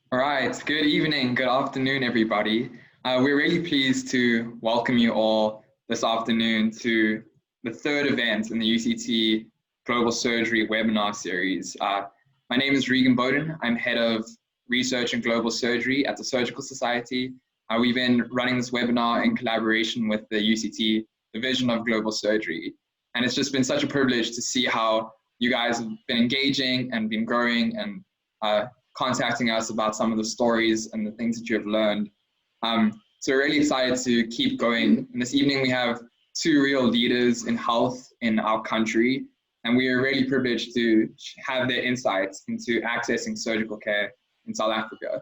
All right, good evening, good afternoon, everybody. We're really pleased to welcome you all this afternoon to the third event in the UCT Global Surgery webinar series. My name is Reid Bowden. I'm head of research and global surgery at the Surgical Society. We've been running this webinar in collaboration with the UCT Division of Global Surgery. And it's just been such a privilege to see how you guys have been engaging and been growing and contacting us about some of the stories and the things that you have learned. So we're really excited to keep going. And this evening we have two real leaders in health in our country, and we are really privileged to have their insights into accessing surgical care in South Africa.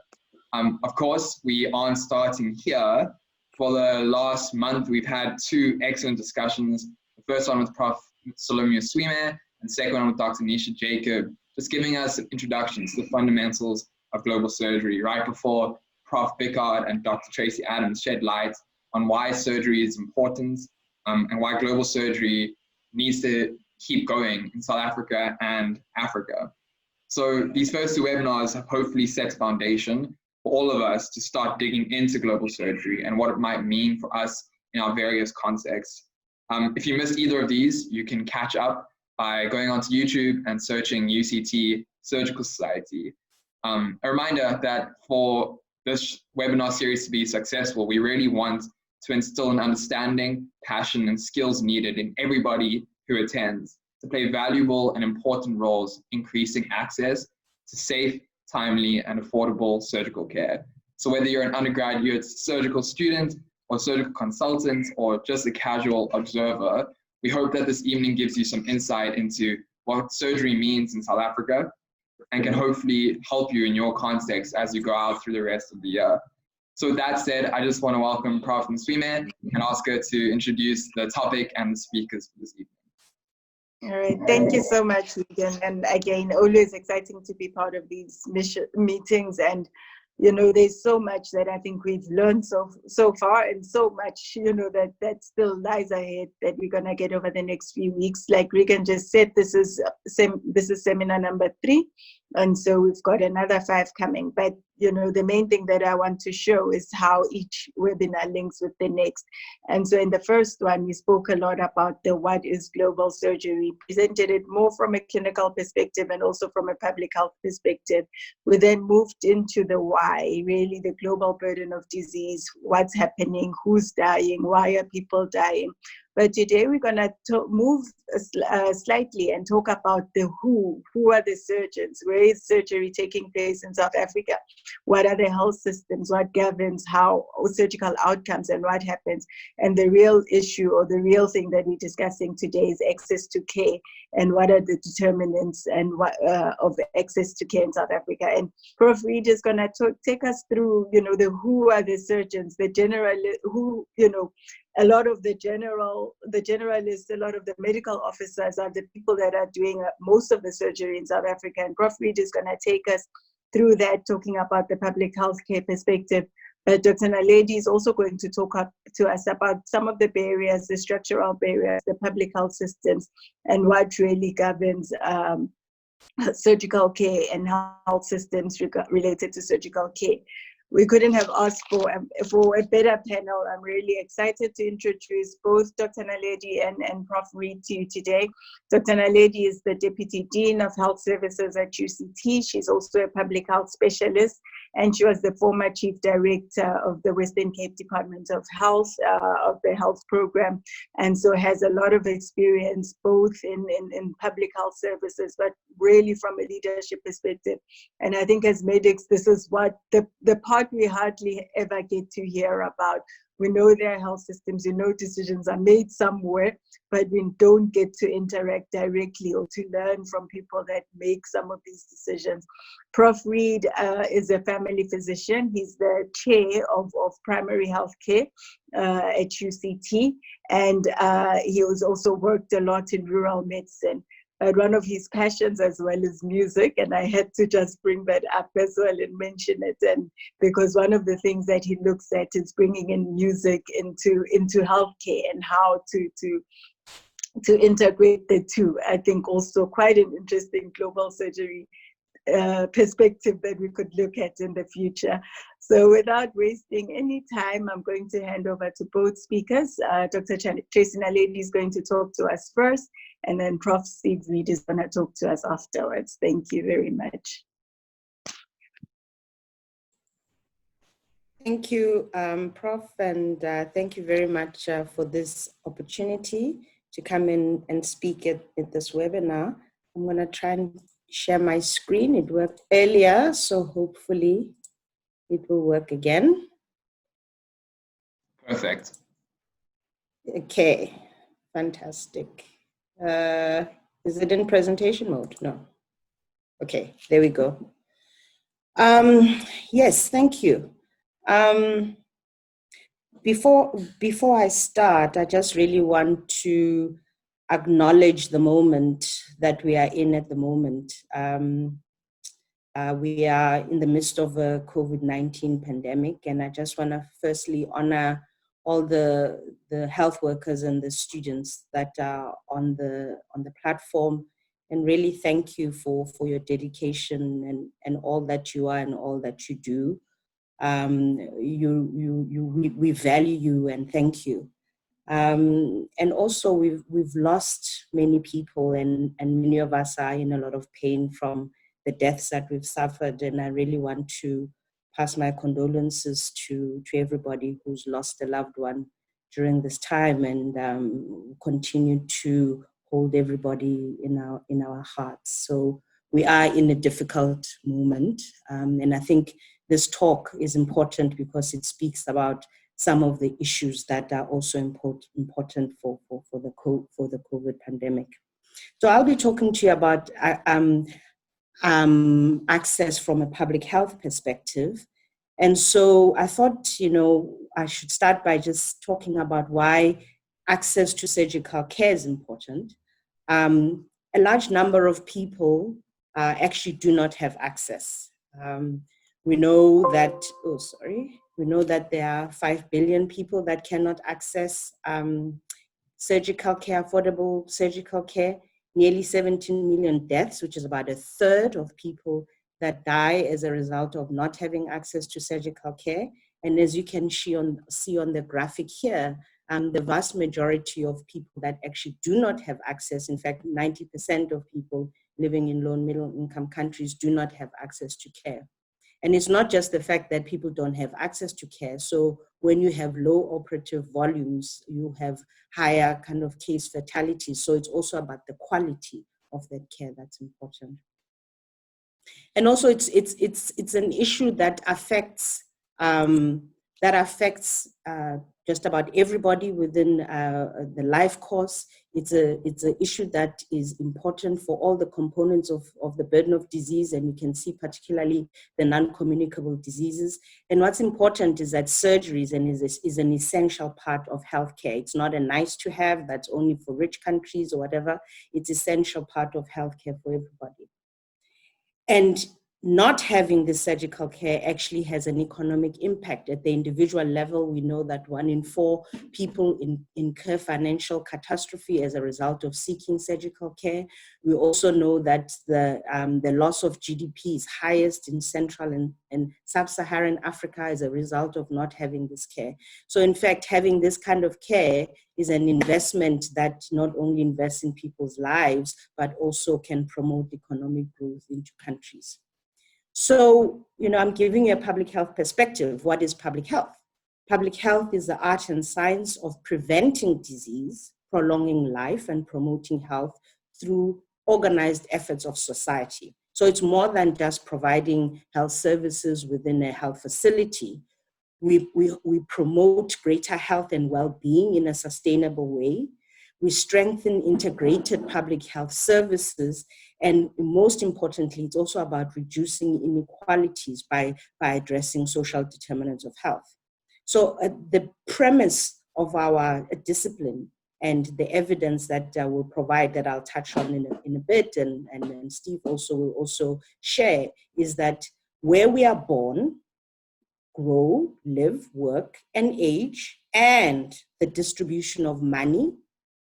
Of course, we aren't starting here. For the last month, we've had two excellent discussions. The first one with Prof. Salome Swime, and the second one with Dr. Nisha Jacob, just giving us an introduction to the fundamentals of global surgery right before Prof. Bickard and Dr. Tracey Adams shed light on why surgery is important and why global surgery needs to keep going in South Africa and Africa. So these first two webinars have hopefully set a foundation for all of us to start digging into global surgery and what it might mean for us in our various contexts. If you missed either of these, you can catch up by going onto YouTube and searching UCT Surgical Society. A reminder that for this webinar series to be successful, we really want to instill an understanding, passion, and skills needed in everybody who attends to play valuable and important roles increasing access to safe, timely, and affordable surgical care. So whether you're an undergraduate surgical student or surgical consultant or just a casual observer, we hope that this evening gives you some insight into what surgery means in South Africa and can hopefully help you in your context as you go out through the rest of the year. So with that said, I just want to welcome Prof. Swime and ask her to introduce the topic and the speakers for this evening. All right, thank you so much, Regan. And again, always exciting to be part of these meetings. And you know, there's so much that I think we've learned so far, and so much, you know, that still lies ahead that we're gonna get over the next few weeks. Like Regan just said, this is seminar number 3, and so we've got another 5 coming. But you know, the main thing that I want to show is how each webinar links with the next. And so in the first one, we spoke a lot about the what is global surgery, presented it more from a clinical perspective and also from a public health perspective. We then moved into the why, really the global burden of disease, what's happening, who's dying, why are people dying. But today we're going to move slightly and talk about the who. Who are the surgeons? Where is surgery taking place in South Africa? What are the health systems? What governs how surgical outcomes and what happens? And the real issue or the real thing that we're discussing today is access to care and what are the determinants and of access to care in South Africa. And Prof. Reid is going to take us through, you know, the who are the surgeons, the general, who, you know, a lot of the generalists, a lot of the medical officers are the people that are doing most of the surgery in South Africa. And Prof. Reid is going to take us through that, talking about the public health care perspective. Dr. Naledi is also going to talk to us about some of the barriers, the structural barriers, the public health systems, and what really governs surgical care and health systems related to surgical care. We couldn't have asked for a better panel. I'm really excited to introduce both Dr. Naledi and Prof. Reid to you today. Dr. Naledi is the Deputy Dean of Health Services at UCT. She's also a public health specialist, and she was the former Chief Director of the Western Cape Department of Health, of the health program, and so has a lot of experience both in public health services, but really from a leadership perspective. And I think as medics, this is what the part we hardly ever get to hear about. We know there are health systems, we know decisions are made somewhere, but we don't get to interact directly or to learn from people that make some of these decisions. Prof. Reid is a family physician. He's the chair of primary health care at UCT, and he has also worked a lot in rural medicine. But one of his passions as well is music, and I had to just bring that up as well and mention it. And because one of the things that he looks at is bringing in music into healthcare and how to integrate the two. I think also quite an interesting global surgery perspective that we could look at in the future. So without wasting any time, I'm going to hand over to both speakers. Dr. Tracey Naledi is going to talk to us first, and then Prof. Reid is going to talk to us afterwards. Thank you very much. Thank you, Prof, and thank you very much for this opportunity to come in and speak at this webinar. I'm going to try and share my screen. It worked earlier, so hopefully it will work again. Perfect. Okay, fantastic. Is it in presentation mode? No. Okay, there we go. Yes, thank you. Before I start, I just really want to acknowledge the moment that we are in at the moment. We are in the midst of a COVID-19 pandemic, and I just want to firstly honor all the health workers and the students that are on the platform, and really thank you for your dedication and all that you are and all that you do. We value you and thank you. And also we've lost many people, and many of us are in a lot of pain from the deaths that we've suffered. And I really want to pass my condolences to everybody who's lost a loved one during this time, and continue to hold everybody in our hearts. So we are in a difficult moment, and I think this talk is important because it speaks about some of the issues that are also important for the COVID pandemic. So I'll be talking to you about access from a public health perspective. And so I thought, I should start by just talking about why access to surgical care is important. A large number of people actually do not have access. We know that, we know that there are 5 billion people that cannot access surgical care, affordable surgical care, nearly 17 million deaths, which is about a third of people that die as a result of not having access to surgical care. And as you can see on the graphic here, the vast majority of people that actually do not have access, in fact, 90% of people living in low and middle income countries do not have access to care. And it's not just the fact that people don't have access to care. So when you have low operative volumes, you have higher kind of case fatalities. So it's also about the quality of that care that's important. And also it's an issue that affects just about everybody within the life course. It's an issue that is important for all the components of the burden of disease, and you can see particularly the non-communicable diseases. And what's important is that surgeries is an essential part of healthcare. It's not a nice to have that's only for rich countries or whatever. It's essential part of healthcare for everybody. And not having this surgical care actually has an economic impact. At the individual level, we know that 1 in 4 people incur financial catastrophe as a result of seeking surgical care. We also know that the loss of GDP is highest in Central and Sub-Saharan Africa as a result of not having this care. So in fact, having this kind of care is an investment that not only invests in people's lives, but also can promote economic growth into countries. So, I'm giving you a public health perspective. What is public health? Public health is the art and science of preventing disease, prolonging life, and promoting health through organized efforts of society. So it's more than just providing health services within a health facility. We promote greater health and well-being in a sustainable way. We strengthen integrated public health services. And most importantly, it's also about reducing inequalities by addressing social determinants of health. So the premise of our discipline and the evidence that we'll provide, that I'll touch on in a bit, and Steve also will also share, is that where we are born, grow, live, work, and age, and the distribution of money,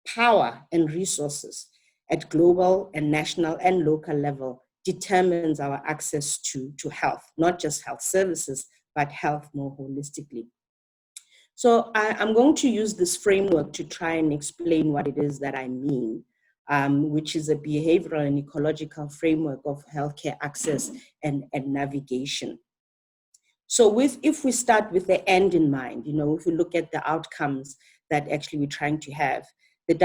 power, and resources at global and national and local level determines our access to health, not just health services, but health more holistically. So I'm going to use this framework to try and explain what it is that I mean, which is a behavioral and ecological framework of healthcare access and navigation. So if we start with the end in mind, if we look at the outcomes that actually we're trying to have, the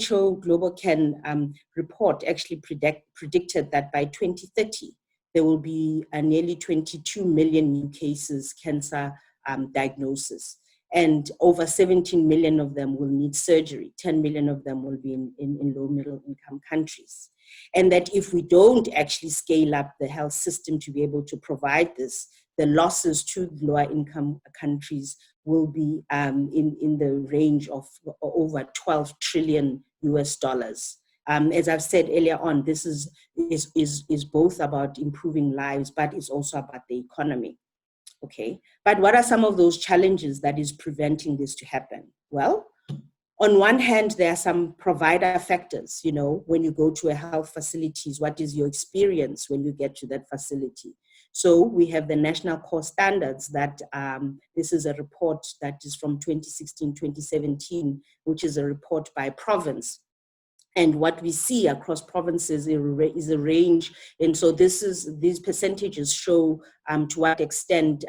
WHO Global Can report actually predicted that by 2030, there will be nearly 22 million new cases, cancer diagnosis. And over 17 million of them will need surgery. 10 million of them will be in low middle income countries. And that if we don't actually scale up the health system to be able to provide this, the losses to lower income countries will be in the range of over 12 trillion US dollars. As I've said earlier on, this is both about improving lives, but it's also about the economy. Okay, but what are some of those challenges that is preventing this to happen? Well, on one hand, there are some provider factors. When you go to a health facilities, what is your experience when you get to that facility? So we have the national core standards that this is a report that is from 2016-2017, which is a report by province. And what we see across provinces is a range. And so these percentages show to what extent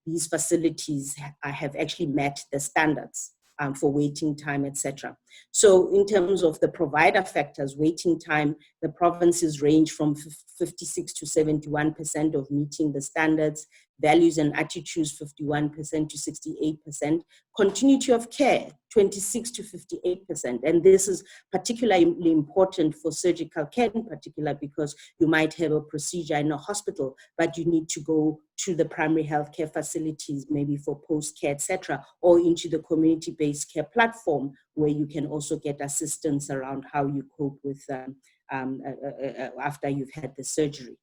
these facilities have actually met the standards for waiting time, etc. So in terms of the provider factors, waiting time, the provinces range from 56 to 71% of meeting the standards, values and attitudes 51% to 68%, continuity of care 26 to 58%. And this is particularly important for surgical care in particular, because you might have a procedure in a hospital, but you need to go to the primary healthcare facilities, maybe for post-care, etc., or into the community-based care platform, where you can also get assistance around how you cope with after you've had the surgery.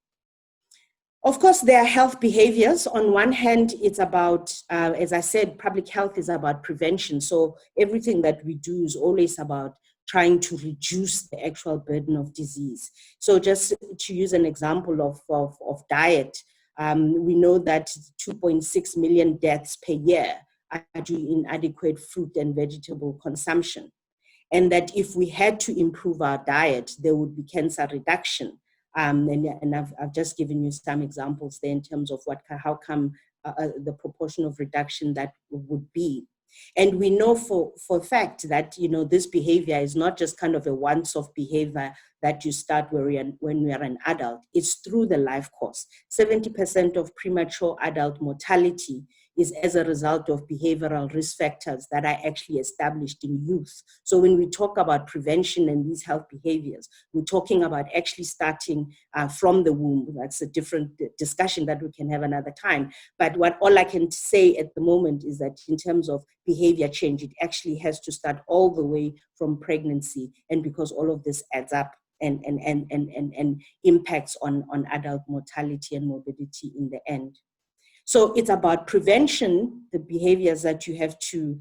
Of course, there are health behaviors. On one hand, it's about, as I said, public health is about prevention. So everything that we do is always about trying to reduce the actual burden of disease. So just to use an example of diet, we know that 2.6 million deaths per year are due to inadequate fruit and vegetable consumption. And that if we had to improve our diet, there would be cancer reduction. And I've just given you some examples there in terms of how come the proportion of reduction that would be. And we know for a fact that, this behavior is not just kind of a once-off behavior that you start when you are an adult. It's through the life course. 70% of premature adult mortality is as a result of behavioral risk factors that are actually established in youth. So when we talk about prevention and these health behaviors, we're talking about actually starting from the womb. That's a different discussion that we can have another time. But all I can say at the moment is that in terms of behavior change, it actually has to start all the way from pregnancy, and because all of this adds up and impacts on adult mortality and morbidity in the end. So it's about prevention, the behaviors that you have to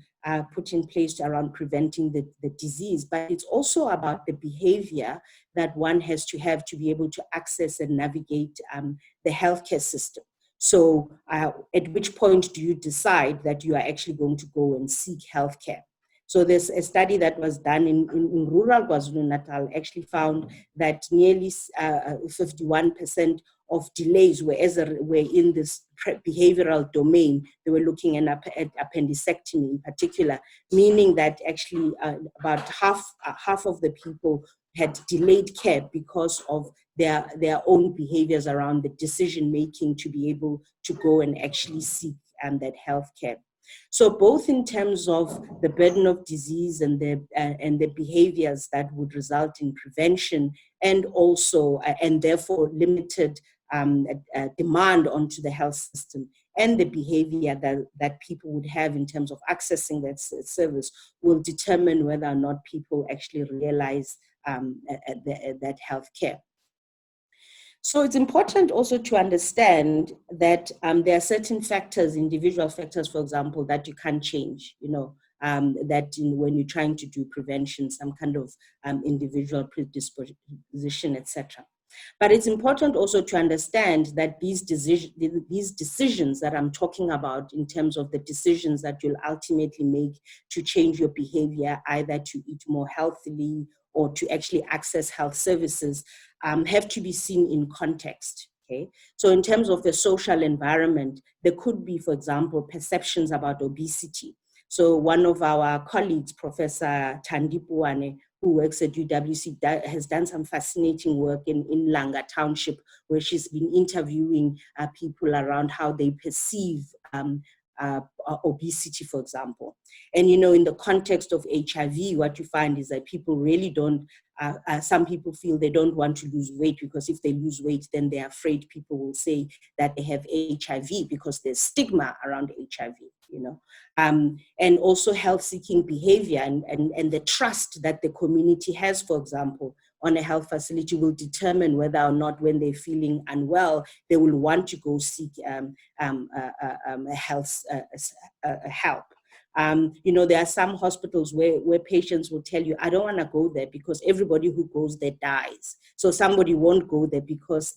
put in place around preventing the disease, but it's also about the behavior that one has to have to be able to access and navigate the healthcare system. So at which point do you decide that you are actually going to go and seek healthcare? So there's a study that was done in rural KwaZulu-Natal actually found that nearly 51% of delays were in this behavioral domain. They were looking at appendectomy in particular, meaning that actually about half of the people had delayed care because of their own behaviors around the decision making to be able to go and actually seek that health care. So both in terms of the burden of disease and the behaviors that would result in prevention, and also and therefore limited demand onto the health system, and the behavior that people would have in terms of accessing that service will determine whether or not people actually realize that health care. So it's important also to understand that there are certain factors, individual factors, for example, that you can't change, that when you're trying to do prevention, some kind of individual predisposition, etc. But it's important also to understand that these decisions that I'm talking about, in terms of the decisions that you'll ultimately make to change your behavior, either to eat more healthily or to actually access health services, have to be seen in context. Okay, so in terms of the social environment, there could be, for example, perceptions about obesity. So one of our colleagues, Professor Tandipuane, who works at UWC, has done some fascinating work in Langa Township, where she's been interviewing people around how they perceive obesity, for example. And, you know, in the context of HIV, what you find is that people really don't, some people feel they don't want to lose weight, because if they lose weight, then they're afraid people will say that they have HIV, because there's stigma around HIV, you know. And also health-seeking behavior and the trust that the community has, for example, on a health facility will determine whether or not, when they're feeling unwell, they will want to go seek help. You know, there are some hospitals where patients will tell you, I don't want to go there because everybody who goes there dies. So somebody won't go there because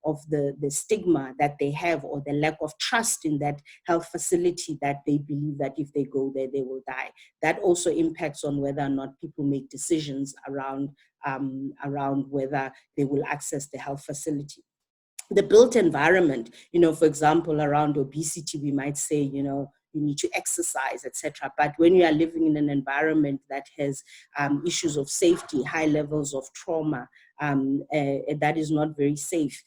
of the stigma that they have, or the lack of trust in that health facility, that they believe that if they go there, they will die. That also impacts on whether or not people make decisions around whether they will access the health facility. The built environment, you know, for example, around obesity, we might say, you know, you need to exercise, etc. But when you are living in an environment that has issues of safety, high levels of trauma, that is not very safe.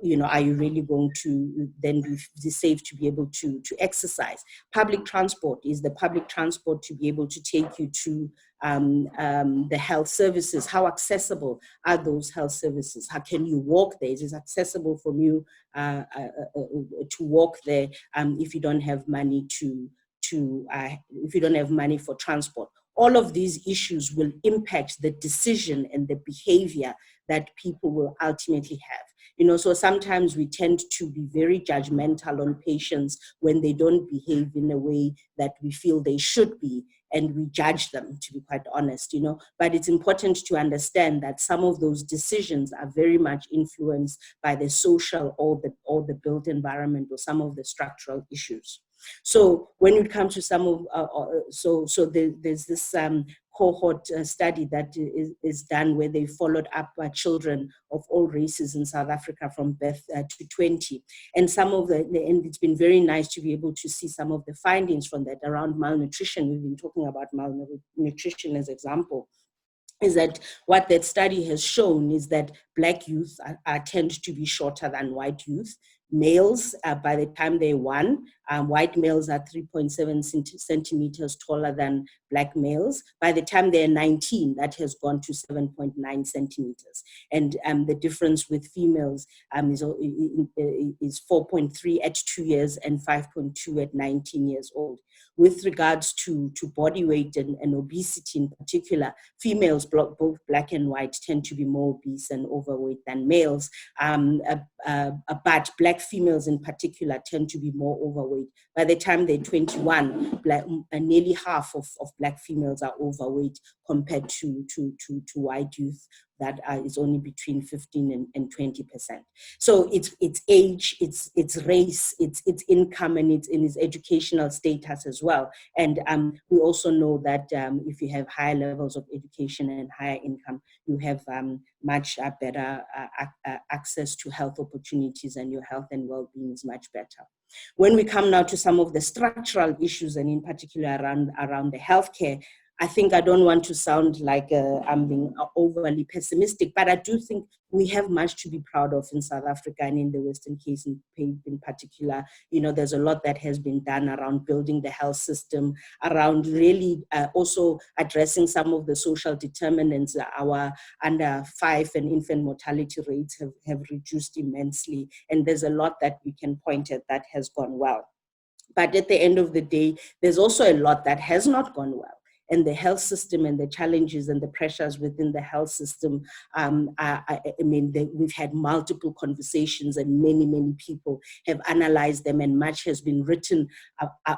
You know, are you really going to then be safe to be able to exercise? Public transport, is the public transport to be able to take you to the health services? How accessible are those health services? How can you walk there? Is it accessible for you to walk there if you don't have money if you don't have money for transport? All of these issues will impact the decision and the behavior that people will ultimately have. You know, so sometimes we tend to be very judgmental on patients when they don't behave in a way that we feel they should be, and we judge them, to be quite honest, you know. But it's important to understand that some of those decisions are very much influenced by the social or the built environment, or some of the structural issues. So when it comes to some of, there's this cohort study that is done, where they followed up children of all races in South Africa from birth to 20. And and it's been very nice to be able to see some of the findings from that around malnutrition. We've been talking about malnutrition as example. Is that what that study has shown is that Black youth tend to be shorter than white youth. Males, by the time they're 1, white males are 3.7 centimeters taller than Black males. By the time they're 19, that has gone to 7.9 centimeters. And the difference with females is 4.3 at 2 years and 5.2 at 19 years old. With regards to body weight and obesity in particular, females, both Black and white, tend to be more obese and overweight than males. But Black females in particular tend to be more overweight. By the time they're 21, nearly half of Black females are overweight compared to white youth that is only between 15 and 20%. So it's age, it's race, it's income, and it's in its educational status as well. And we also know that if you have higher levels of education and higher income, you have much better access to health opportunities, and your health and well-being is much better. When we come now to some of the structural issues, and in particular around the healthcare, I think I don't want to sound like I'm being overly pessimistic, but I do think we have much to be proud of in South Africa, and in the Western Cape in particular. You know, there's a lot that has been done around building the health system, around really also addressing some of the social determinants. Our under 5 and infant mortality rates have reduced immensely, and there's a lot that we can point at that has gone well. But at the end of the day, there's also a lot that has not gone well. and the health system and the challenges and the pressures within the health system. We've had multiple conversations, and many people have analyzed them, and much has been written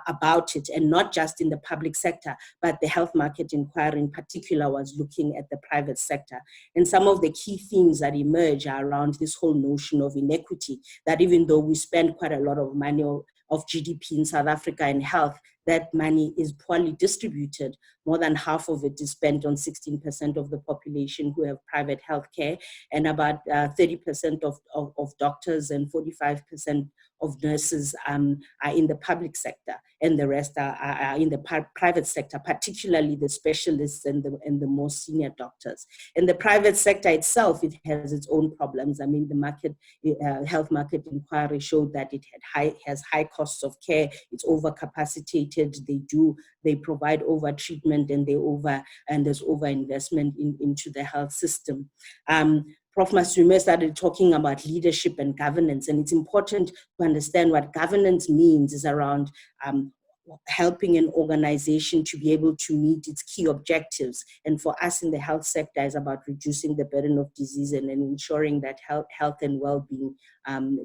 about it, and not just in the public sector, but the health market inquiry in particular was looking at the private sector. And some of the key themes that emerge are around this whole notion of inequity, that even though we spend quite a lot of money of GDP in South Africa in health, that money is poorly distributed. More than half of it is spent on 16% of the population who have private health care, and about 30% of doctors and 45% of nurses are in the public sector, and the rest are in the private sector, particularly the specialists and the more senior doctors. And the private sector itself, it has its own problems. I mean, the health market inquiry showed that it has high costs of care, it's overcapacitated, they provide over treatment, and there's over investment into the health system. Prof. Masume started talking about leadership and governance, and it's important to understand what governance means is around helping an organization to be able to meet its key objectives. And for us in the health sector, is about reducing the burden of disease and ensuring that health and well-being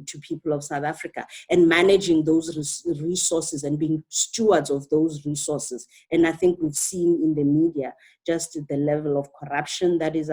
to people of South Africa, and managing those resources and being stewards of those resources. And I think we've seen in the media just the level of corruption that is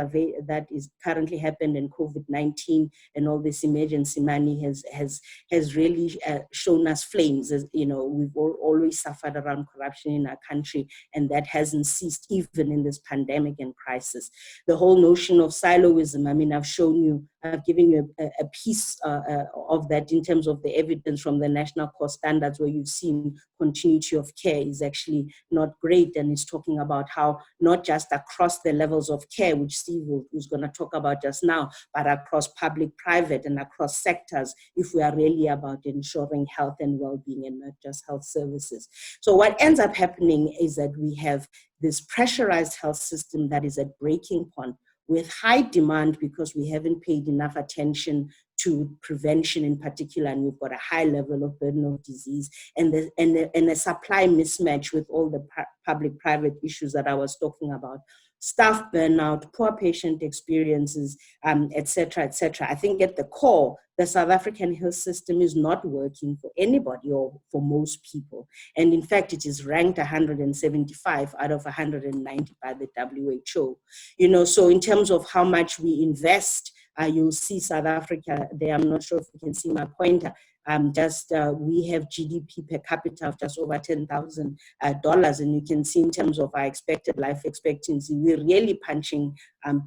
currently happened, in COVID-19, and all this emergency money has really shown us flames. As you know, we've always suffered around corruption in our country, and that hasn't ceased even in this pandemic and crisis. The whole notion of siloism, I mean, I've given you a piece of that in terms of the evidence from the national core standards, where you've seen continuity of care is actually not great, and it's talking about how not just across the levels of care, which Steve was going to talk about just now, but across public, private, and across sectors, if we are really about ensuring health and well-being and not just health services. So what ends up happening is that we have this pressurized health system that is at breaking point, with high demand because we haven't paid enough attention to prevention in particular, and we've got a high level of burden of disease, and a supply mismatch with all the public-private issues that I was talking about. Staff burnout, poor patient experiences, et cetera, et cetera. I think at the core, the South African health system is not working for anybody or for most people. And in fact, it is ranked 175 out of 190 by the WHO. You know, so in terms of how much we invest, you'll see South Africa there. I'm not sure if you can see my pointer. We have GDP per capita of just over $10,000, and you can see in terms of our expected life expectancy, we're really punching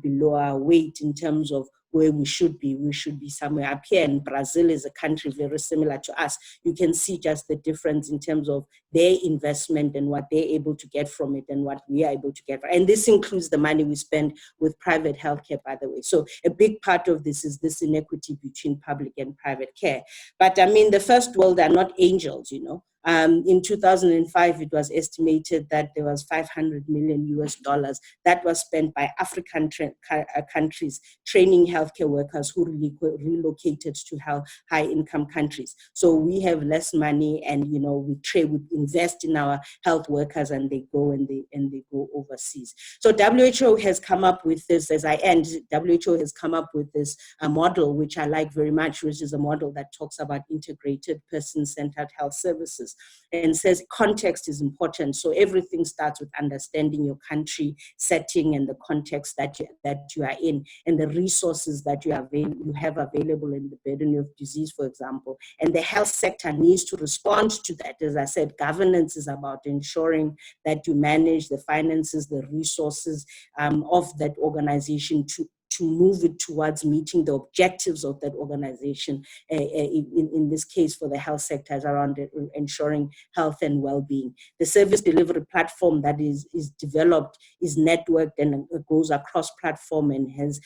below our weight in terms of where we should be. We should be somewhere up here, and Brazil is a country very similar to us. You can see just the difference in terms of their investment and what they're able to get from it and what we are able to get. And this includes the money we spend with private healthcare, by the way. So a big part of this is this inequity between public and private care. But I mean, the first world are not angels, you know. In 2005, it was estimated that there was $500 million that was spent by African countries training healthcare workers who relocated to high-income countries. So we have less money, and you know we invest in our health workers, and they go overseas. So WHO has come up with this. As I end, WHO has come up with this model, which I like very much, which is a model that talks about integrated, person-centered health services, and says context is important. So everything starts with understanding your country setting and the context that you are in, and the resources that you have available in the burden of disease, for example. And the health sector needs to respond to that. As I said, governance is about ensuring that you manage the finances, the resources of that organization to move it towards meeting the objectives of that organization. In this case, for the health sector, is around ensuring health and well-being. The service delivery platform that is developed is networked and goes across platform and has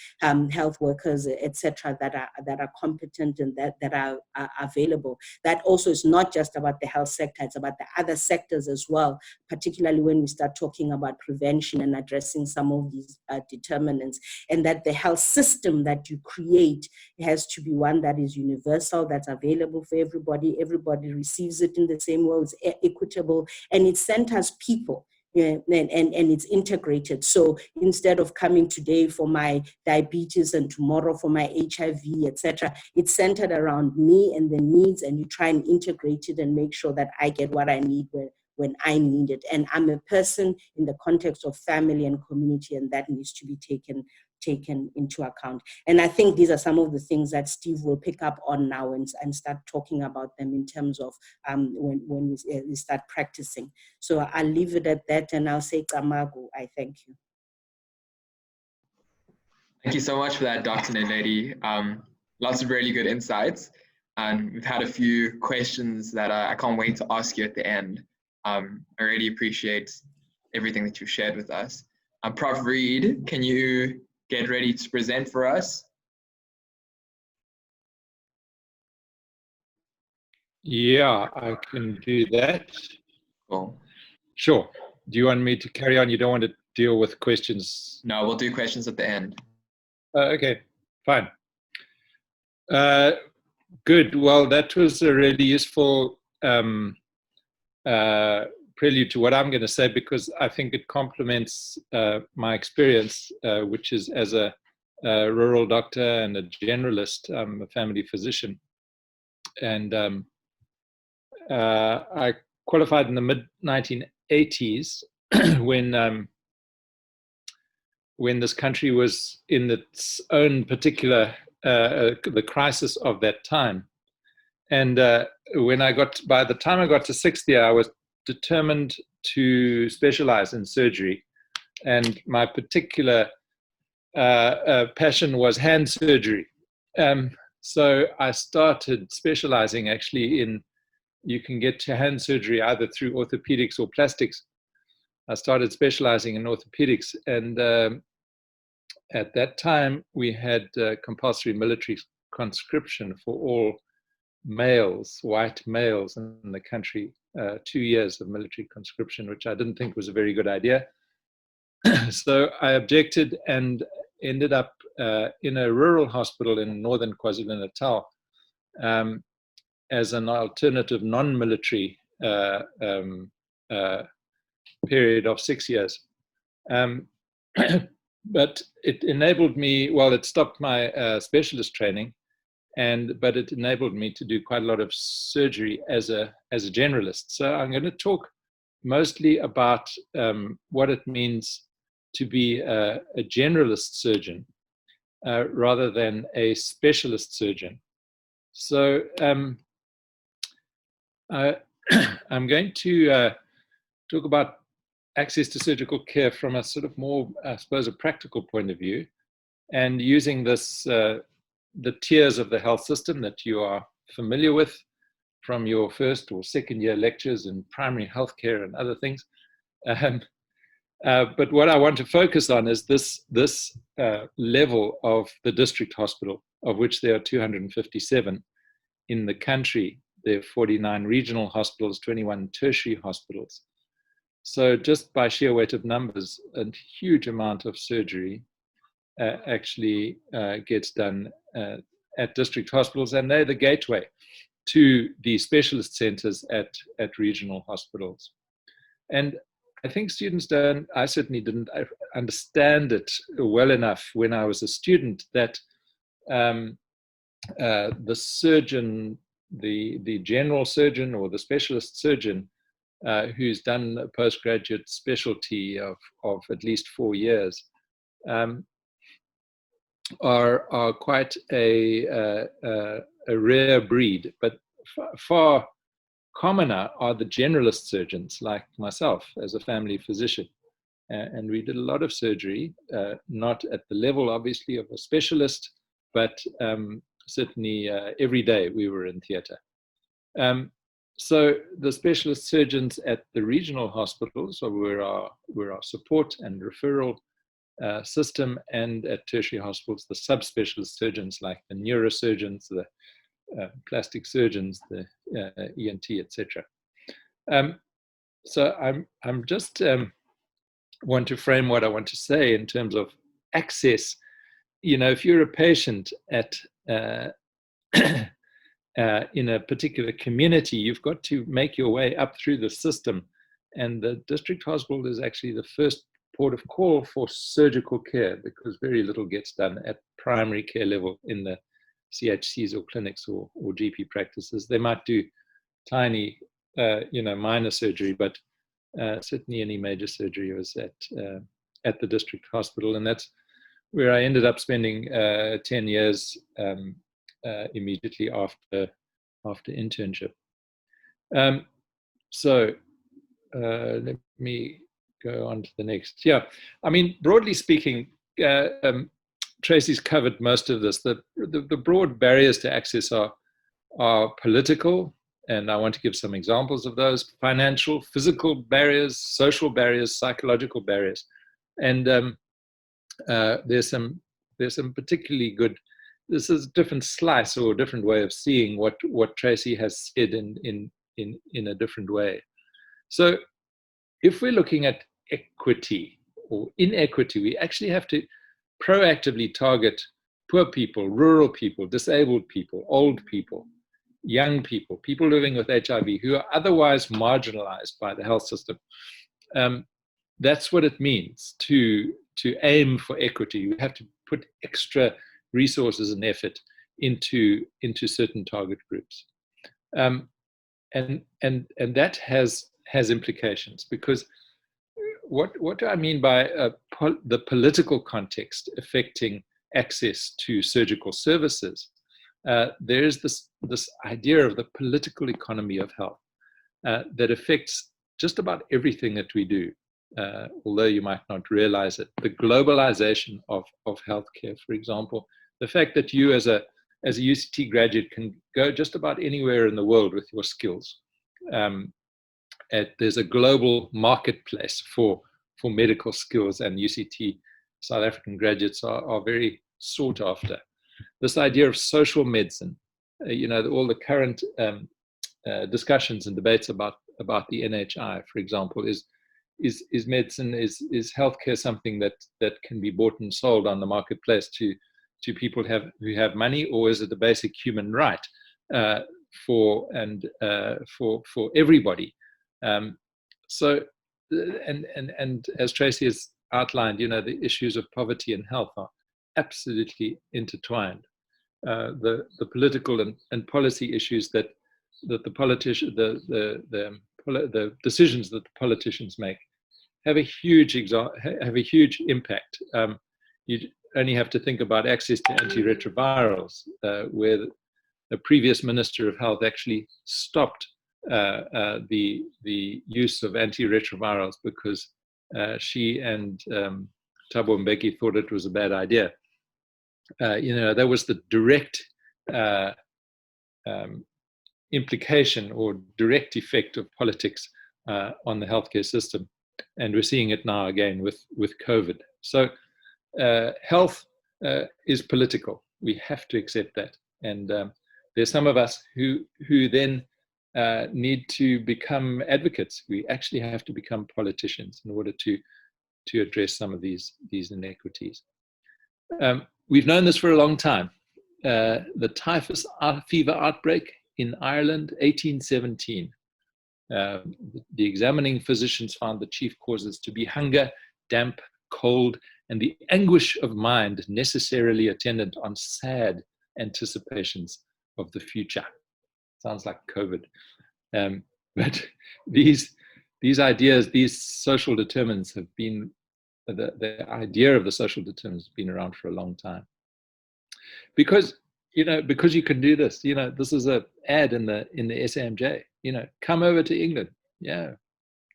health workers, etc., that are competent and that are available. That also is not just about the health sector; it's about the other sectors as well. Particularly when we start talking about prevention and addressing some of these determinants, and that the health system that you create has to be one that is universal, that's available for everybody. Everybody receives it in the same way, it's equitable, and it centers people. and it's integrated. So instead of coming today for my diabetes and tomorrow for my HIV, etc., it's centered around me and the needs, and you try and integrate it and make sure that I get what I need when I need it. And I'm a person in the context of family and community, and that needs to be taken into account. And I think these are some of the things that Steve will pick up on now and start talking about them in terms of when we start practicing. So I'll leave it at that, and I'll say Kamago. I thank you. Thank you so much for that, Dr. Naledi. Lots of really good insights. And we've had a few questions that I can't wait to ask you at the end. I really appreciate everything that you've shared with us. Prof. Reid, can you get ready to present for us? Yeah, I can do that. Cool. Sure. Do you want me to carry on? You don't want to deal with questions? No, we'll do questions at the end. Okay, fine. Good. Well, that was a really useful prelude to what I'm going to say, because I think it complements my experience, which is as a rural doctor and a generalist. I'm a family physician. And I qualified in the mid-1980s when this country was in its own particular, the crisis of that time. And by the time I got to 60, I was determined to specialize in surgery. And my particular passion was hand surgery. So I started specializing actually in, you can get to hand surgery either through orthopedics or plastics. I started specializing in orthopedics, and at that time we had compulsory military conscription for all males, white males in the country, 2 years of military conscription, which I didn't think was a very good idea. So I objected and ended up in a rural hospital in northern KwaZulu-Natal as an alternative non-military period of 6 years. But it enabled me, well, it stopped my specialist training, but it enabled me to do quite a lot of surgery as a generalist. So I'm going to talk mostly about what it means to be a generalist surgeon rather than a specialist surgeon. So I'm going to talk about access to surgical care from a sort of more, I suppose, a practical point of view, and using this, the tiers of the health system that you are familiar with from your first or second year lectures in primary healthcare and other things. But what I want to focus on is this level of the district hospital, of which there are 257 in the country. There are 49 regional hospitals, 21 tertiary hospitals. So just by sheer weight of numbers, a huge amount of surgery actually gets done at district hospitals, and they're the gateway to the specialist centers at regional hospitals. And I think students I certainly didn't understand it well enough when I was a student, that the surgeon, the general surgeon or the specialist surgeon who's done a postgraduate specialty of at least 4 years are quite a rare breed, but far commoner are the generalist surgeons like myself as a family physician. And we did a lot of surgery, not at the level obviously of a specialist, but certainly every day we were in theater. So the specialist surgeons at the regional hospitals are where our support and referral system, and at tertiary hospitals, the subspecialist surgeons like the neurosurgeons, the plastic surgeons, the ENT, etc. So I'm just want to frame what I want to say in terms of access. You know, if you're a patient at in a particular community, you've got to make your way up through the system And the district hospital is actually the first port of call for surgical care, because very little gets done at primary care level in the CHCs or clinics or GP practices. They might do tiny, minor surgery, but certainly any major surgery was at the district hospital. And that's where I ended up spending 10 years immediately after internship. Let me go on to the next. Yeah, I mean, broadly speaking, Tracey's covered most of this. The broad barriers to access are political, and I want to give some examples of those: financial, physical barriers, social barriers, psychological barriers. And there's some particularly good. This is a different slice or a different way of seeing what Tracey has said in a different way. So if we're looking at equity or inequity, we actually have to proactively target poor people, rural people, disabled people, old people, young people, people living with HIV who are otherwise marginalized by the health system. That's what it means to aim for equity. We have to put extra resources and effort into certain target groups. And that has implications, because what do I mean by the political context affecting access to surgical services? There is this idea of the political economy of health that affects just about everything that we do, although you might not realize it. The globalization of healthcare, for example, the fact that you as a UCT graduate can go just about anywhere in the world with your skills. There's a global marketplace for medical skills, and UCT South African graduates are very sought after. This idea of social medicine, all the current discussions and debates about the NHI, for example, is medicine, is healthcare something that can be bought and sold on the marketplace to people who have money, or is it a basic human right for everybody? So as Tracey has outlined, the issues of poverty and health are absolutely intertwined. The political and policy issues that the decisions that the politicians make have a huge impact. You only have to think about access to antiretrovirals, where the previous Minister of Health actually stopped the use of antiretrovirals because she and Thabo Mbeki thought it was a bad idea. There was the direct implication or direct effect of politics on the healthcare system, and we're seeing it now again with COVID. So health is political. We have to accept that, and there's some of us who then need to become advocates. We actually have to become politicians in order to address some of these inequities. We've known this for a long time. The typhus fever outbreak in Ireland, 1817. The examining physicians found the chief causes to be hunger, damp, cold, and the anguish of mind necessarily attendant on sad anticipations of the future. Sounds like COVID. But these ideas, these social determinants have been, the idea of the social determinants has been around for a long time. Because you can do this. This is an ad in the SAMJ. Come over to England. Yeah,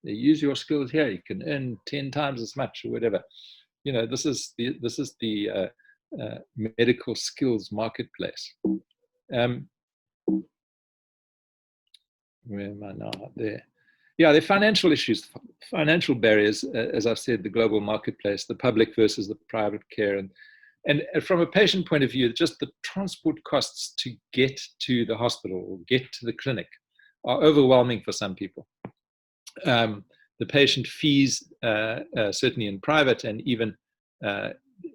use your skills here. You can earn 10 times as much or whatever. This is the medical skills marketplace. Where am I now? There. Yeah, the financial issues, financial barriers, as I've said, the global marketplace, the public versus the private care, and from a patient point of view, just the transport costs to get to the hospital or get to the clinic are overwhelming for some people. The patient fees, certainly in private and even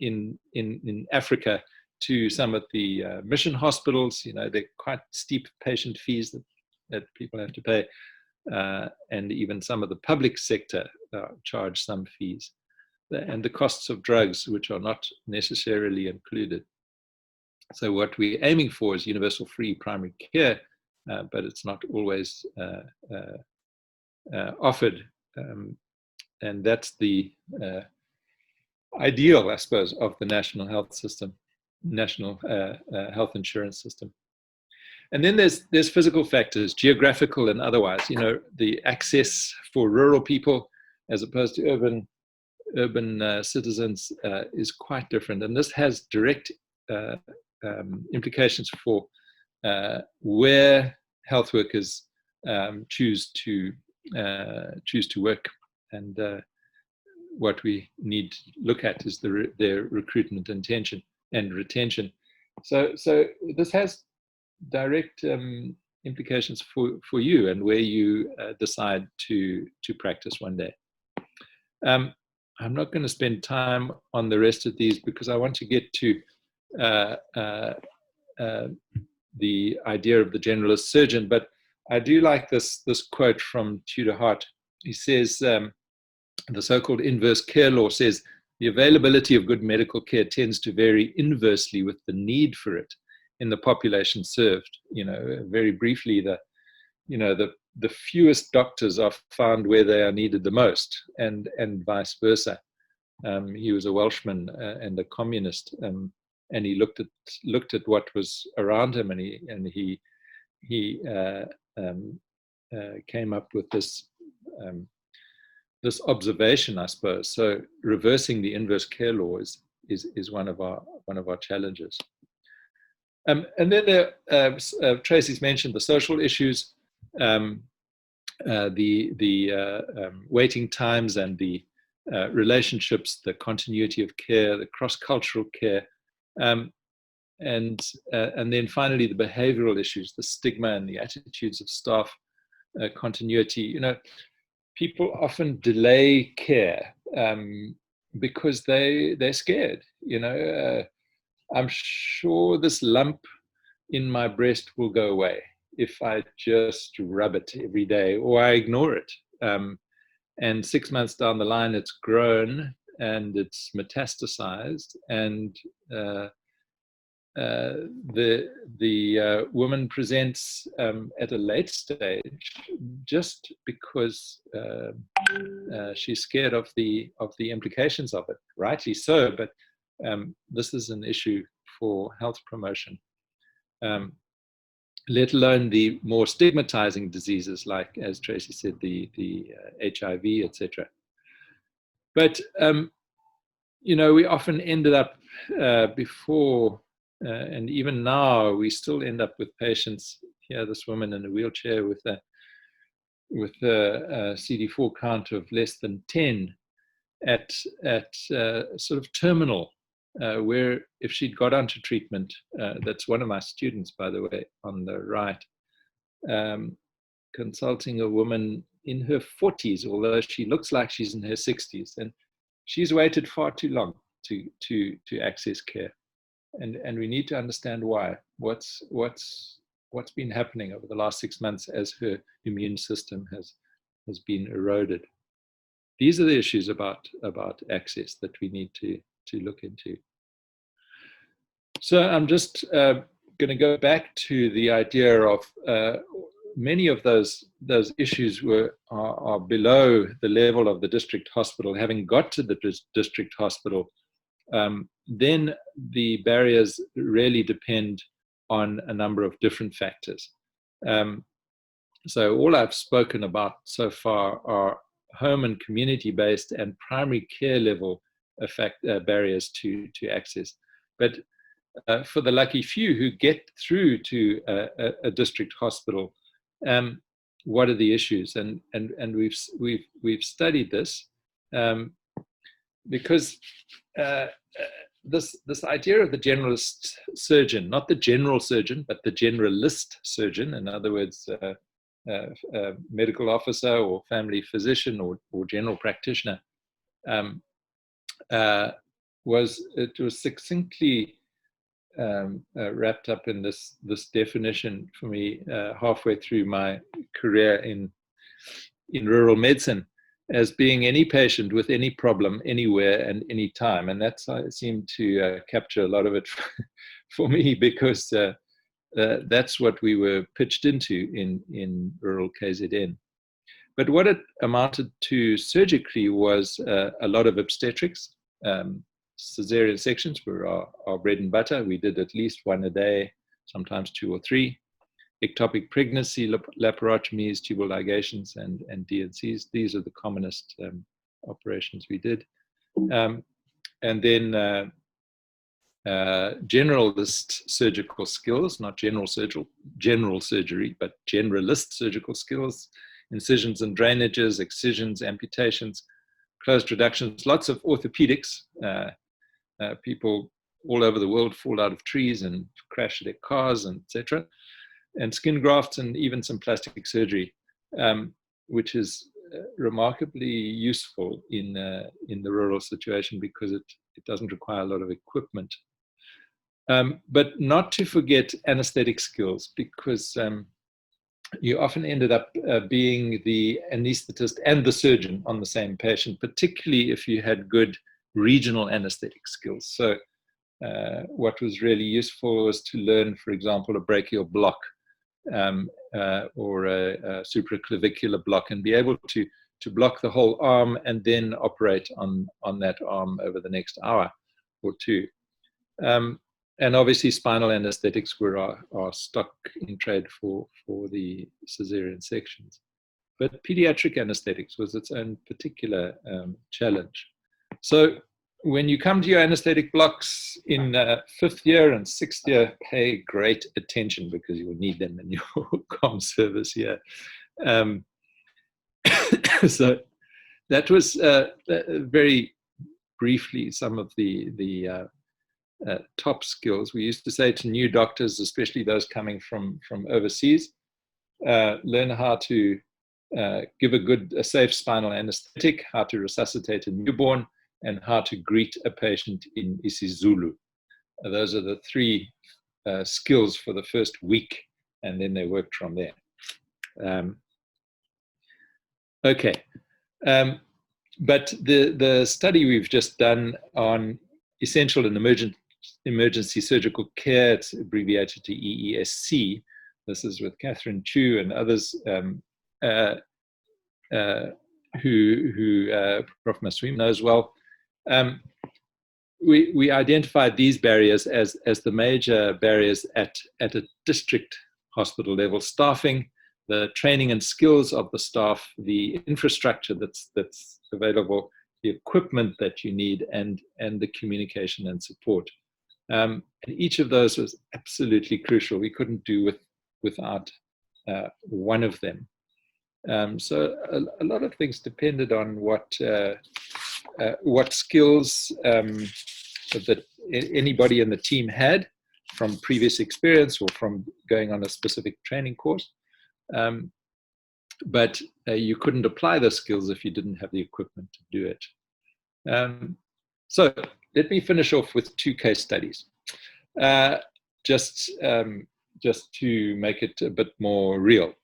in Africa, to some of the mission hospitals, they're quite steep patient fees that people have to pay. and even some of the public sector charge some fees, and the costs of drugs, which are not necessarily included. So what we're aiming for is universal free primary care, but it's not always offered. And that's the ideal, I suppose, of the national health system, national health insurance system. And then there's physical factors, geographical and otherwise. You know, the access for rural people as opposed to urban citizens is quite different, and this has direct implications for where health workers choose to work. And what we need to look at is their recruitment intention and retention. So this has direct implications for you and where you decide to practice one day. I'm not going to spend time on the rest of these because I want to get to the idea of the generalist surgeon, but I do like this quote from Tudor Hart. He says, the so-called inverse care law says, the availability of good medical care tends to vary inversely with the need for it in the population served. You know, very briefly, the fewest doctors are found where they are needed the most, and vice versa. He was a Welshman and a communist, and he looked at what was around him, and he came up with this observation, I suppose. So reversing the inverse care law is one of our challenges. And then Tracey's mentioned the social issues, the waiting times and the relationships, the continuity of care, the cross-cultural care, and then finally the behavioral issues, the stigma and the attitudes of staff, continuity. You know, people often delay care because they're scared. You know, I'm sure this lump in my breast will go away if I just rub it every day or I ignore it. And 6 months down the line, it's grown and it's metastasized, and the woman presents at a late stage just because she's scared of the implications of it. Rightly so, but this is an issue for health promotion. Let alone the more stigmatizing diseases like, as Tracey said, the HIV, etc. But you know, we often ended up before, and even now, we still end up with patients. Here, this woman in a wheelchair with a CD4 count of less than 10 at sort of terminal. Where if she'd got onto treatment, that's one of my students, by the way, on the right, consulting a woman in her 40s, although she looks like she's in her 60s, and she's waited far too long to access care, and we need to understand why. What's been happening over the last 6 months as her immune system has been eroded. These are the issues about access that we need to look into. So I'm just going to go back to the idea of many of those issues are below the level of the district hospital. Having got to the district hospital, then the barriers really depend on a number of different factors. So all I've spoken about so far are home and community-based and primary care level barriers to access. But for the lucky few who get through to a district hospital, what are the issues? And we've studied this because this idea of the generalist surgeon, not the general surgeon, but the generalist surgeon, in other words, medical officer or family physician or general practitioner, was succinctly wrapped up in this definition for me halfway through my career in in rural medicine as being any patient with any problem, anywhere and any time. And that seemed to capture a lot of it for me, because that's what we were pitched into in rural KZN. But what it amounted to surgically was a lot of obstetrics. Cesarean sections were our bread and butter. We did at least one a day, sometimes 2 or 3. Ectopic pregnancy, laparotomies, tubal ligations, and DNCs. These are the commonest operations we did. And then generalist surgical skills, not general surgery, but generalist surgical skills, incisions and drainages, excisions, amputations, closed reductions, lots of orthopedics. People all over the world fall out of trees and crash their cars, and etc. And skin grafts, and even some plastic surgery, which is remarkably useful in the rural situation, because it doesn't require a lot of equipment. But not to forget anesthetic skills, because you often ended up being the anesthetist and the surgeon on the same patient, particularly if you had good regional anesthetic skills. So what was really useful was to learn, for example, a brachial block or a supraclavicular block, and be able to block the whole arm and then operate on that arm over the next hour or 2. And obviously spinal anesthetics were our stock in trade for the cesarean sections. But pediatric anesthetics was its own particular challenge. So when you come to your anesthetic blocks in 5th year and 6th year, pay great attention, because you will need them in your comm service here. So that was very briefly some of the top skills. We used to say to new doctors, especially those coming from overseas, learn how to give a safe spinal anesthetic, how to resuscitate a newborn, and how to greet a patient in isiZulu. Those are the 3 skills for the first week, and then they worked from there. Okay. But the study we've just done on essential and emergency surgical care, it's abbreviated to EESC. This is with Katelyn Pye and others who Prof. Maswim knows well. We identified these barriers as the major barriers at a district hospital level: staffing, the training and skills of the staff, the infrastructure that's available, the equipment that you need, and the communication and support. And each of those was absolutely crucial. We couldn't do without one of them. So a lot of things depended on what skills that anybody in the team had from previous experience or from going on a specific training course. But you couldn't apply those skills if you didn't have the equipment to do it. So let me finish off with 2 case studies, just to make it a bit more real.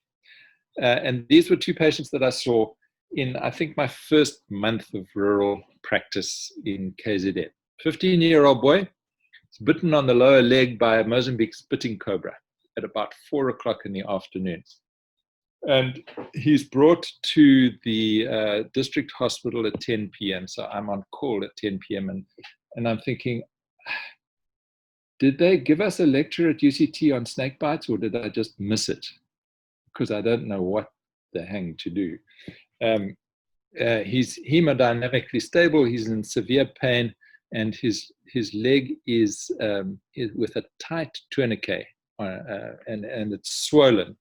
And these were 2 patients that I saw in, I think, my first month of rural practice in KZN. 15-year-old boy was bitten on the lower leg by a Mozambique spitting cobra at about 4 o'clock in the afternoon. And he's brought to the district hospital at 10 p.m. So I'm on call at 10 p.m. And I'm thinking, did they give us a lecture at UCT on snake bites, or did I just miss it? Because I don't know what the hang to do. He's hemodynamically stable. He's in severe pain, and his leg is with a tight tourniquet, and it's swollen.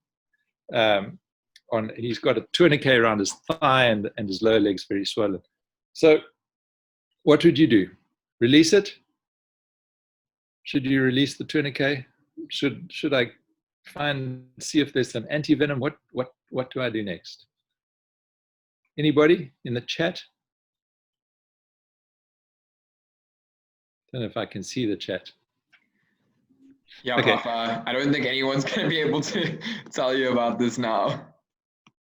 He's got a tourniquet around his thigh, and his lower leg's very swollen. So what would you do? Release it? Should you release the tourniquet? Should I see if there's some anti-venom? What do I do next? Anybody in the chat? Don't know if I can see the chat. Yeah, okay. Prof, I don't think anyone's going to be able to tell you about this now.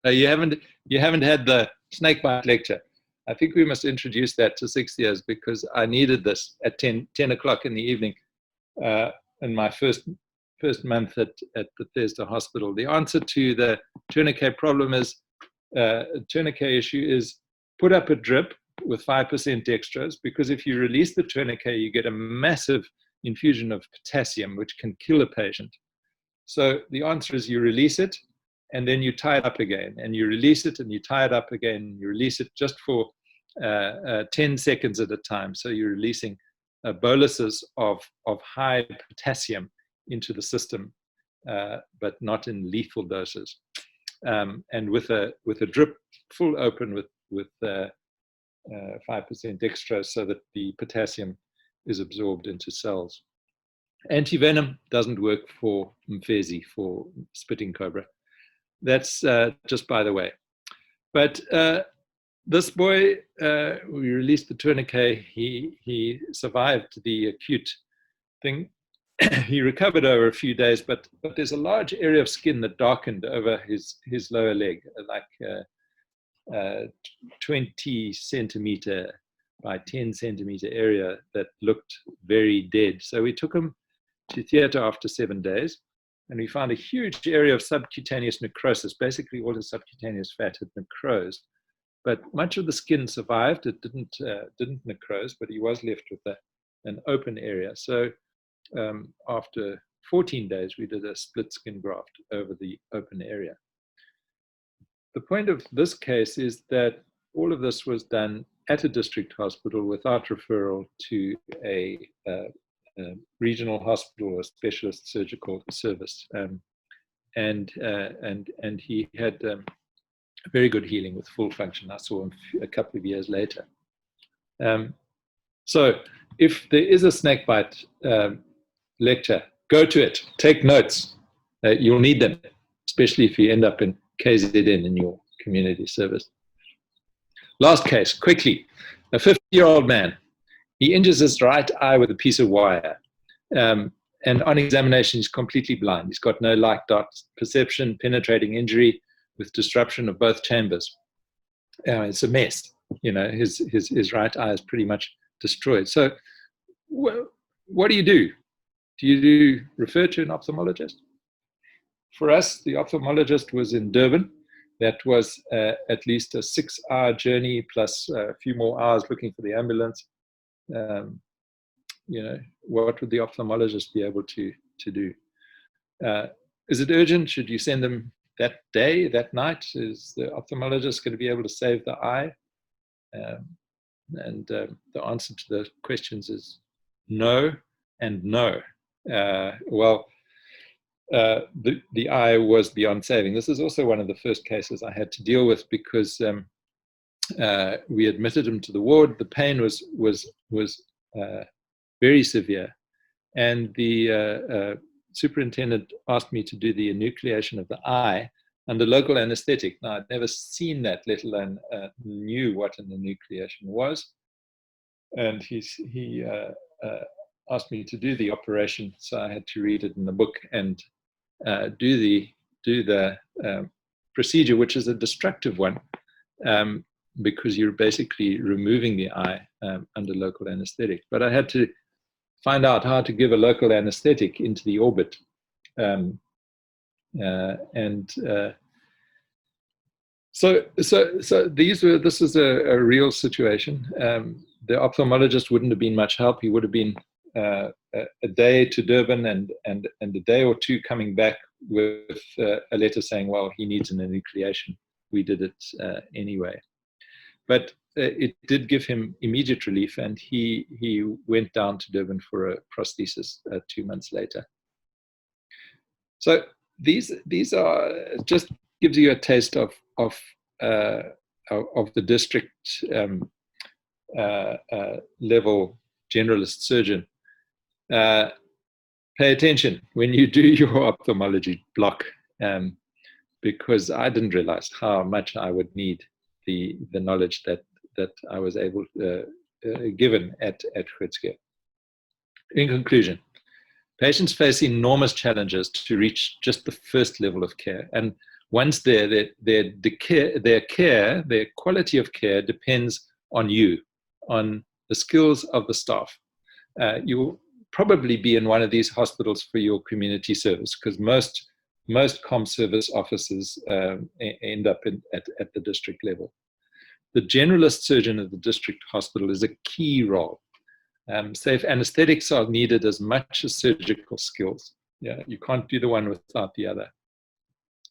You haven't. you haven't had the snakebite lecture. I think we must introduce that to 6 years, because I needed this at 10 o'clock in the evening in my first month at Bethesda Hospital. The answer to the tourniquet problem is, tourniquet issue is, put up a drip with 5% dextrose, because if you release the tourniquet, you get a massive infusion of potassium, which can kill a patient. So the answer is, you release it, and then you tie it up again, and you release it, and you tie it up again, and you release it just for 10 seconds at a time. So you're releasing boluses of high potassium into the system, but not in lethal doses. And with a drip full open with 5% dextrose, so that the potassium is absorbed into cells. Antivenom doesn't work for Mfezi, for spitting cobra. That's just by the way. But this boy, we released the tourniquet. He survived the acute thing. He recovered over a few days, but there's a large area of skin that darkened over his lower leg, like 20 centimeter by 10 centimeter area that looked very dead. So we took him to theater after 7 days, and we found a huge area of subcutaneous necrosis. Basically, all his subcutaneous fat had necrosed, but much of the skin survived. It didn't necrose, but he was left with an open area. So after 14 days, we did a split skin graft over the open area. The point of this case is that all of this was done at a district hospital without referral to a regional hospital or specialist surgical service, and he had very good healing with full function. I saw him a couple of years later. So if there is a snakebite lecture, go to it, take notes. You'll need them, especially if you end up in KZN in your community service. Last case, quickly. A 50-year-old man. He injures his right eye with a piece of wire. And on examination, he's completely blind. He's got no light dot perception, penetrating injury with disruption of both chambers. It's a mess. You know, his right eye is pretty much destroyed. So what do? Do you refer to an ophthalmologist? For us, the ophthalmologist was in Durban. That was at least a 6-hour journey plus a few more hours looking for the ambulance. You know, what would the ophthalmologist be able to do? Is it urgent? Should you send them that day, that night? Is the ophthalmologist going to be able to save the eye? And the answer to those questions is no and no. The eye was beyond saving. This is also one of the first cases I had to deal with, because we admitted him to the ward. The pain was very severe, and the superintendent asked me to do the enucleation of the eye under local anesthetic. Now, I'd never seen that, let alone knew what an enucleation was. And he asked me to do the operation, so I had to read it in the book and do the procedure, which is a destructive one, because you're basically removing the eye under local anesthetic. But I had to find out how to give a local anesthetic into the orbit, so this is a real situation. The ophthalmologist wouldn't have been much help. He would have been a day to Durban and a day or two coming back with a letter saying, well, he needs an enucleation. We did it anyway. But it did give him immediate relief, and he went down to Durban for a prosthesis 2 months later. So these are just gives you a taste of the district level generalist surgeon. Pay attention when you do your ophthalmology block, because I didn't realize how much I would need the knowledge that I was able given at Groote. In conclusion, patients face enormous challenges to reach just the first level of care. And once their quality of care depends on you, on the skills of the staff. You'll probably be in one of these hospitals for your community service, because most comm service offices end up at the district level. The generalist surgeon at the district hospital is a key role. Safe anesthetics are needed as much as surgical skills. Yeah, you can't do the one without the other.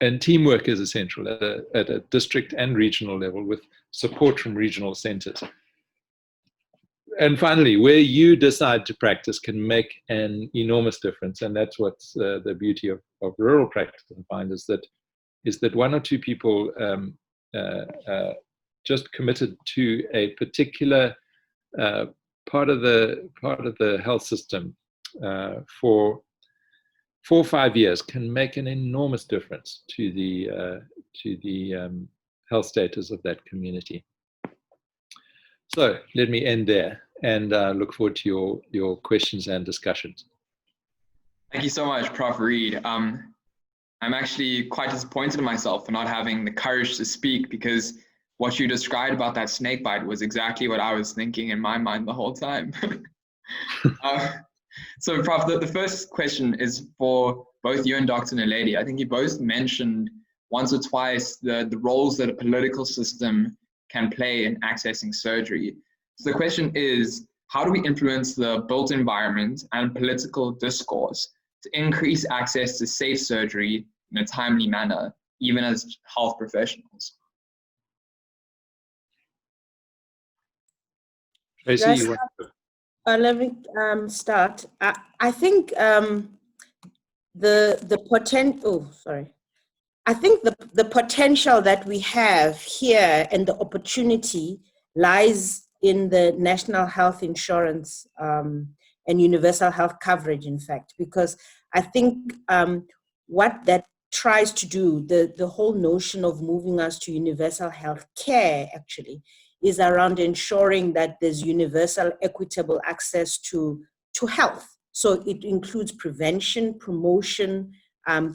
And teamwork is essential at a district and regional level, with support from regional centers. And finally, where you decide to practice can make an enormous difference. And that's what's the beauty of rural practice, I find, is that one or two people just committed to a particular part of the health system for 4 or 5 years can make an enormous difference to the health status of that community. So let me end there, and look forward to your questions and discussions. Thank you so much, Prof. Reid. I'm actually quite disappointed in myself for not having the courage to speak, because what you described about that snake bite was exactly what I was thinking in my mind the whole time. So, Prof, the first question is for both you and Dr. Naledi. I think you both mentioned once or twice the roles that a political system can play in accessing surgery. So the question is, how do we influence the built environment and political discourse to increase access to safe surgery in a timely manner, even as health professionals? Tracey, you want to? Let me start. I think I think the potential that we have here and the opportunity lies in the national health insurance and universal health coverage, in fact, because I think what that tries to do, the whole notion of moving us to universal health care actually is around ensuring that there's universal equitable access to health. So it includes prevention, promotion,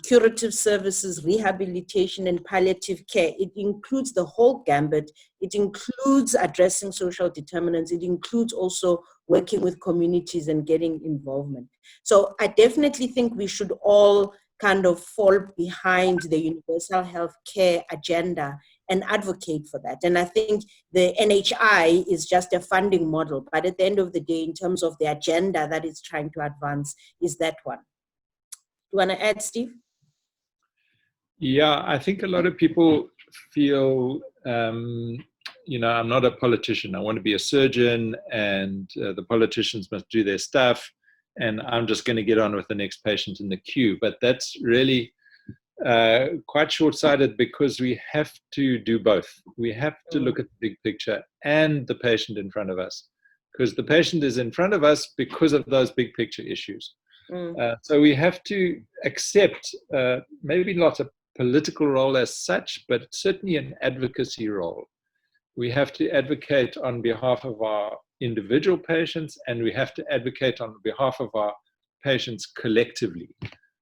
curative services, rehabilitation, and palliative care. It includes the whole gambit. It includes addressing social determinants. It includes also working with communities and getting involvement. So I definitely think we should all kind of fall behind the universal health care agenda and advocate for that. And I think the NHI is just a funding model, but at the end of the day, in terms of the agenda that it's trying to advance, is that one. You want to add, Steve? Yeah, I think a lot of people feel, you know, I'm not a politician. I want to be a surgeon, and the politicians must do their stuff, and I'm just going to get on with the next patient in the queue. But that's really quite short-sighted, because we have to do both. We have to look at the big picture and the patient in front of us, because the patient is in front of us because of those big picture issues. So we have to accept maybe not a political role as such, but certainly an advocacy role. We have to advocate on behalf of our individual patients, and we have to advocate on behalf of our patients collectively.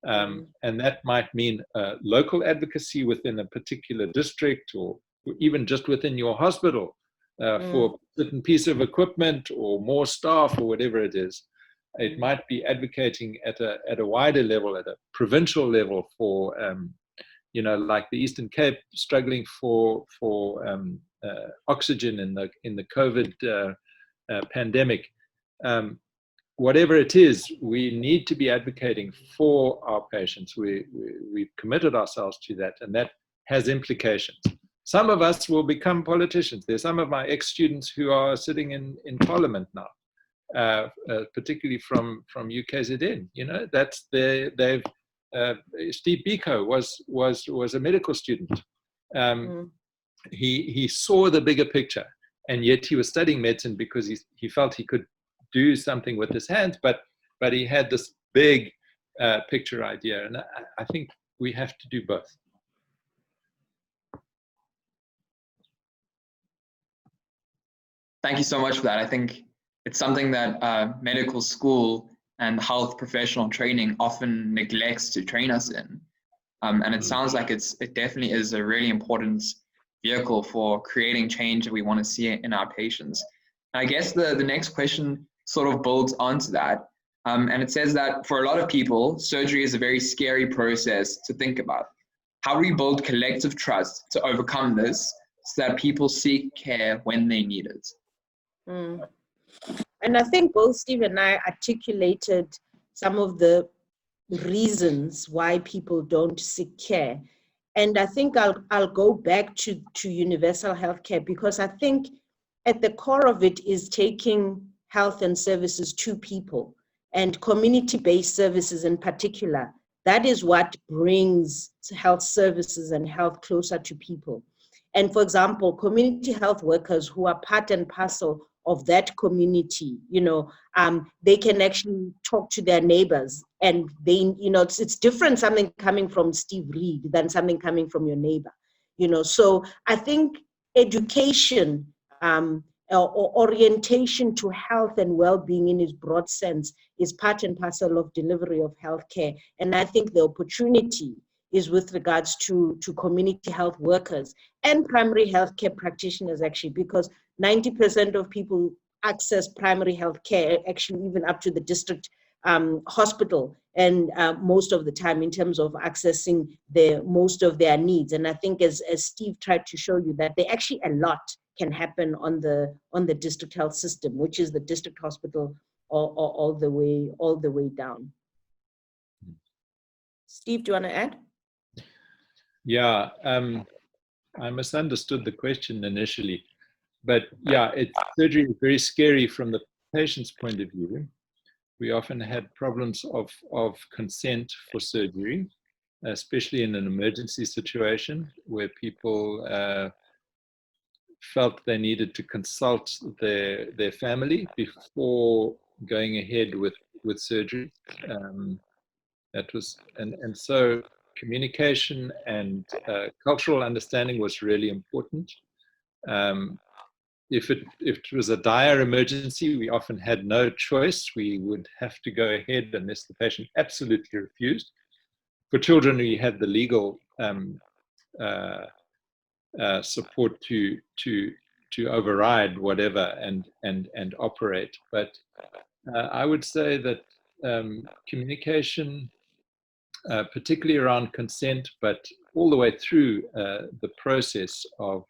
And that might mean local advocacy within a particular district, or even just within your hospital for a certain piece of equipment or more staff or whatever it is. It might be advocating at a wider level, at a provincial level, for you know, like the Eastern Cape struggling for oxygen in the COVID pandemic. Whatever it is, we need to be advocating for our patients. We've committed ourselves to that, and that has implications. Some of us will become politicians. There's some of my ex-students who are sitting in Parliament now, particularly from UKZN. You know, that's Steve Biko was a medical student. He saw the bigger picture, and yet he was studying medicine because he felt he could do something with his hands, but he had this big picture idea, and I think we have to do both. Thank you so much for that. I think it's something that medical school and health professional training often neglects to train us in. And it sounds like it definitely is a really important vehicle for creating change that we want to see in our patients. And I guess the next question sort of builds onto that. And it says that for a lot of people, surgery is a very scary process to think about. How do we build collective trust to overcome this so that people seek care when they need it? And I think both Steve and I articulated some of the reasons why people don't seek care. And I think I'll go back to universal healthcare, because I think at the core of it is taking health and services to people, and community-based services in particular. That is what brings health services and health closer to people. And for example, community health workers who are part and parcel of that community, they can actually talk to their neighbors, and they, it's different something coming from Steve Reid than something coming from your neighbor, So I think education or orientation to health and well-being in its broad sense is part and parcel of delivery of healthcare. And I think the opportunity is with regards to community health workers and primary healthcare practitioners, actually, because 90% of people access primary healthcare, actually even up to the district hospital, and most of the time in terms of accessing most of their needs. And I think as Steve tried to show you, that actually a lot can happen on the district health system, which is the district hospital all the way down. Steve, do you want to add? Yeah, I misunderstood the question initially, but yeah, surgery is very scary from the patient's point of view. We often had problems of consent for surgery, especially in an emergency situation where people felt they needed to consult their family before going ahead with surgery. And so communication and cultural understanding was really important. If it was a dire emergency, we often had no choice. We would have to go ahead unless the patient absolutely refused. For children, we had the legal support to override whatever and operate. But I would say that communication, particularly around consent, but all the way through the process of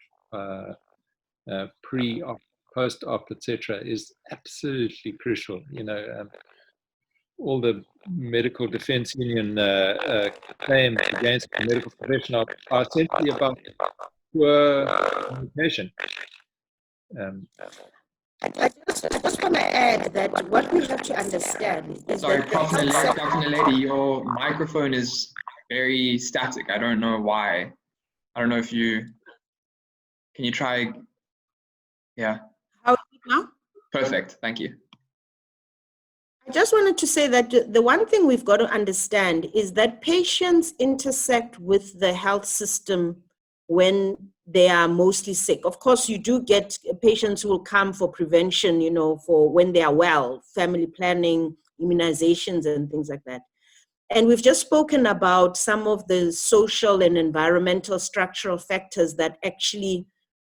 pre-op, post-op, etc., is absolutely crucial. All the medical defense union claims against the medical profession are essentially about poor communication. I just want to add that what we have to understand is Sorry, that Dr. Naledi, your microphone is very static. I don't know why. I don't know if can you try? Yeah. How is it now? Perfect. Thank you. I just wanted to say that the one thing we've got to understand is that patients intersect with the health system when they are mostly sick. Of course, you do get patients who will come for prevention, for when they are well, family planning, immunizations, and things like that. And we've just spoken about some of the social and environmental structural factors that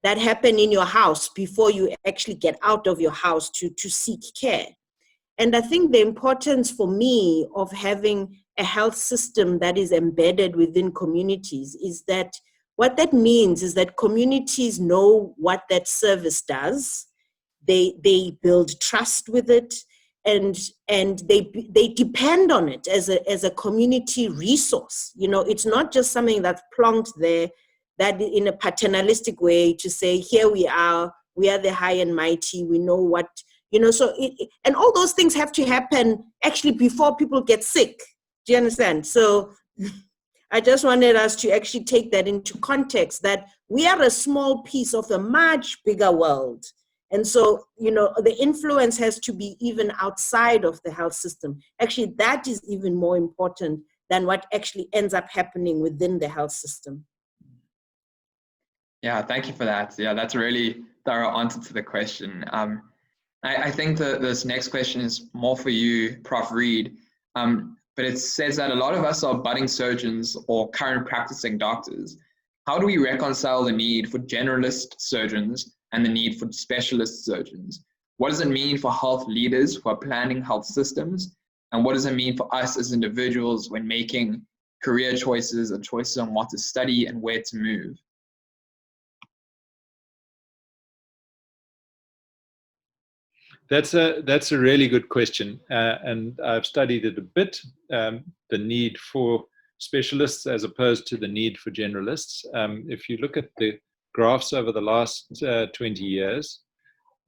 happen in your house before you actually get out of your house to seek care. And I think the importance for me of having a health system that is embedded within communities is that what that means is that communities know what that service does. They build trust with it, and they depend on it as a community resource. It's not just something that's plonked there, that in a paternalistic way to say, here we are the high and mighty, we know what, so and all those things have to happen actually before people get sick. Do you understand? So I just wanted us to actually take that into context, that we are a small piece of a much bigger world. And so, the influence has to be even outside of the health system. Actually, that is even more important than what actually ends up happening within the health system. Yeah, thank you for that. Yeah, that's a really thorough answer to the question. I think that this next question is more for you, Prof. Reid. but it says that a lot of us are budding surgeons or current practicing doctors. How do we reconcile the need for generalist surgeons and the need for specialist surgeons? What does it mean for health leaders who are planning health systems? And what does it mean for us as individuals when making career choices or choices on what to study and where to move? That's a really good question, and I've studied it a bit, the need for specialists as opposed to the need for generalists. If you look at the graphs over the last 20 years,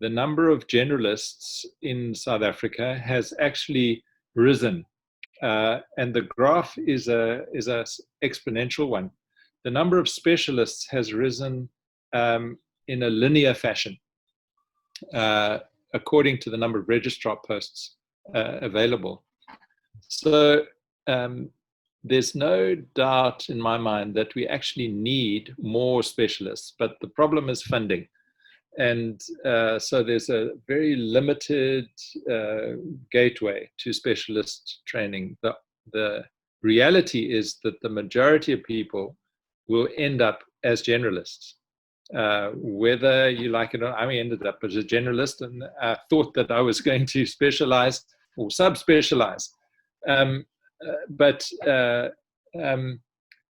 the number of generalists in South Africa has actually risen, and the graph is a exponential one. The number of specialists has risen in a linear fashion, according to the number of registrar posts available. So there's no doubt in my mind that we actually need more specialists, but the problem is funding. And so there's a very limited gateway to specialist training. The reality is that the majority of people will end up as generalists. Whether you like it or not, I ended up as a generalist, and I thought that I was going to specialize or subspecialize. But the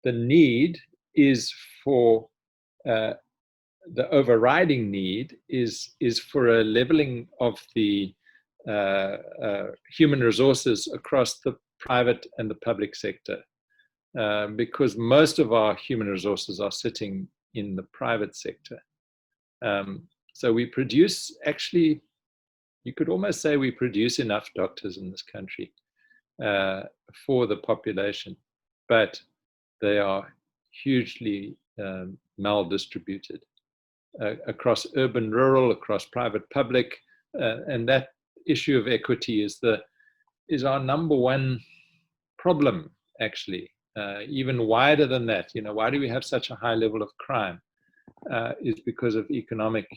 need is for the overriding need is for a leveling of the human resources across the private and the public sector, because most of our human resources are sitting in the private sector. So we produce, actually, you could almost say we produce enough doctors in this country for the population, but they are hugely maldistributed across urban, rural, across private, public, and that issue of equity is our number one problem, actually. Even wider than that, why do we have such a high level of crime? Is because of economic,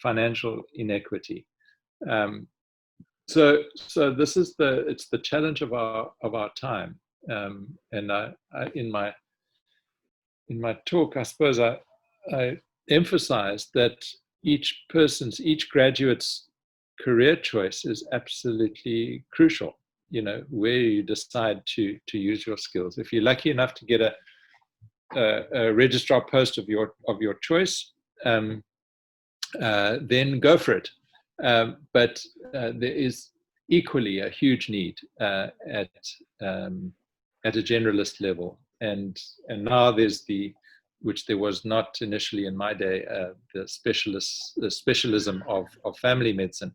financial inequity. So this is it's the challenge of our time. And I in my talk, I suppose I emphasized that each graduate's career choice is absolutely crucial. Where you decide to use your skills. If you're lucky enough to get a registrar post of your choice, then go for it. But there is equally a huge need at a generalist level, and now there's which there was not initially in my day, the specialism of family medicine,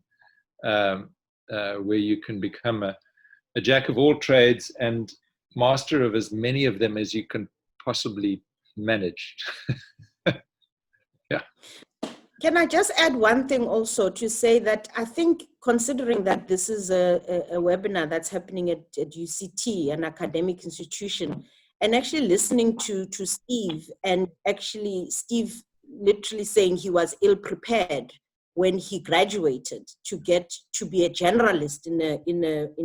where you can become a jack of all trades and master of as many of them as you can possibly manage. Yeah. Can I just add one thing also to say that I think, considering that this is a webinar that's happening at UCT, an academic institution, and actually listening to Steve, and actually Steve literally saying he was ill prepared when he graduated to get to be a generalist in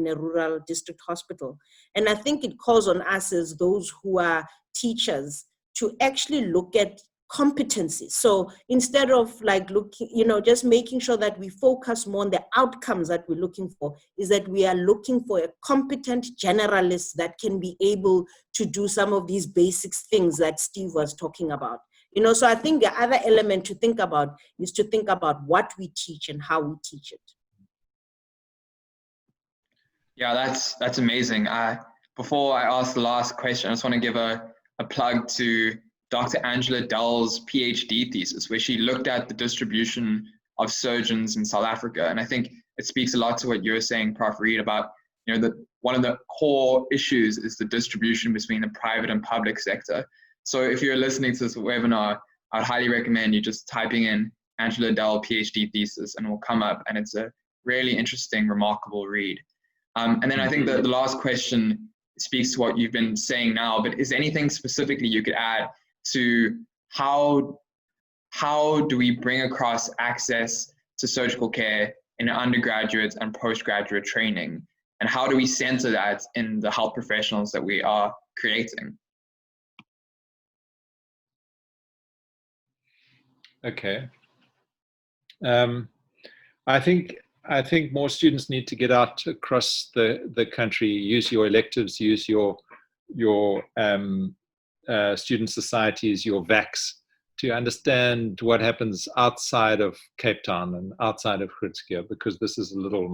a rural district hospital. And I think it calls on us as those who are teachers to actually look at competencies. So instead of looking, just making sure that we focus more on the outcomes that we're looking for, is that we are looking for a competent generalist that can be able to do some of these basic things that Steve was talking about. So I think the other element to think about is to think about what we teach and how we teach it. Yeah, that's amazing. Before I ask the last question, I just want to give a plug to Dr. Angela Dell's PhD thesis, where she looked at the distribution of surgeons in South Africa. And I think it speaks a lot to what you're saying, Prof. Reid, about that one of the core issues is the distribution between the private and public sector. So if you're listening to this webinar, I'd highly recommend you just typing in Angela Dell PhD thesis, and it will come up, and it's a really interesting, remarkable read. And then I think that the last question speaks to what you've been saying now, but is there anything specifically you could add to how do we bring across access to surgical care in undergraduate and postgraduate training? and how do we center that in the health professionals that we are creating? Okay. I think more students need to get out across the country, use your electives, use your student societies, your VACs, to understand what happens outside of Cape Town and outside of Groot Schuur, because this is a little,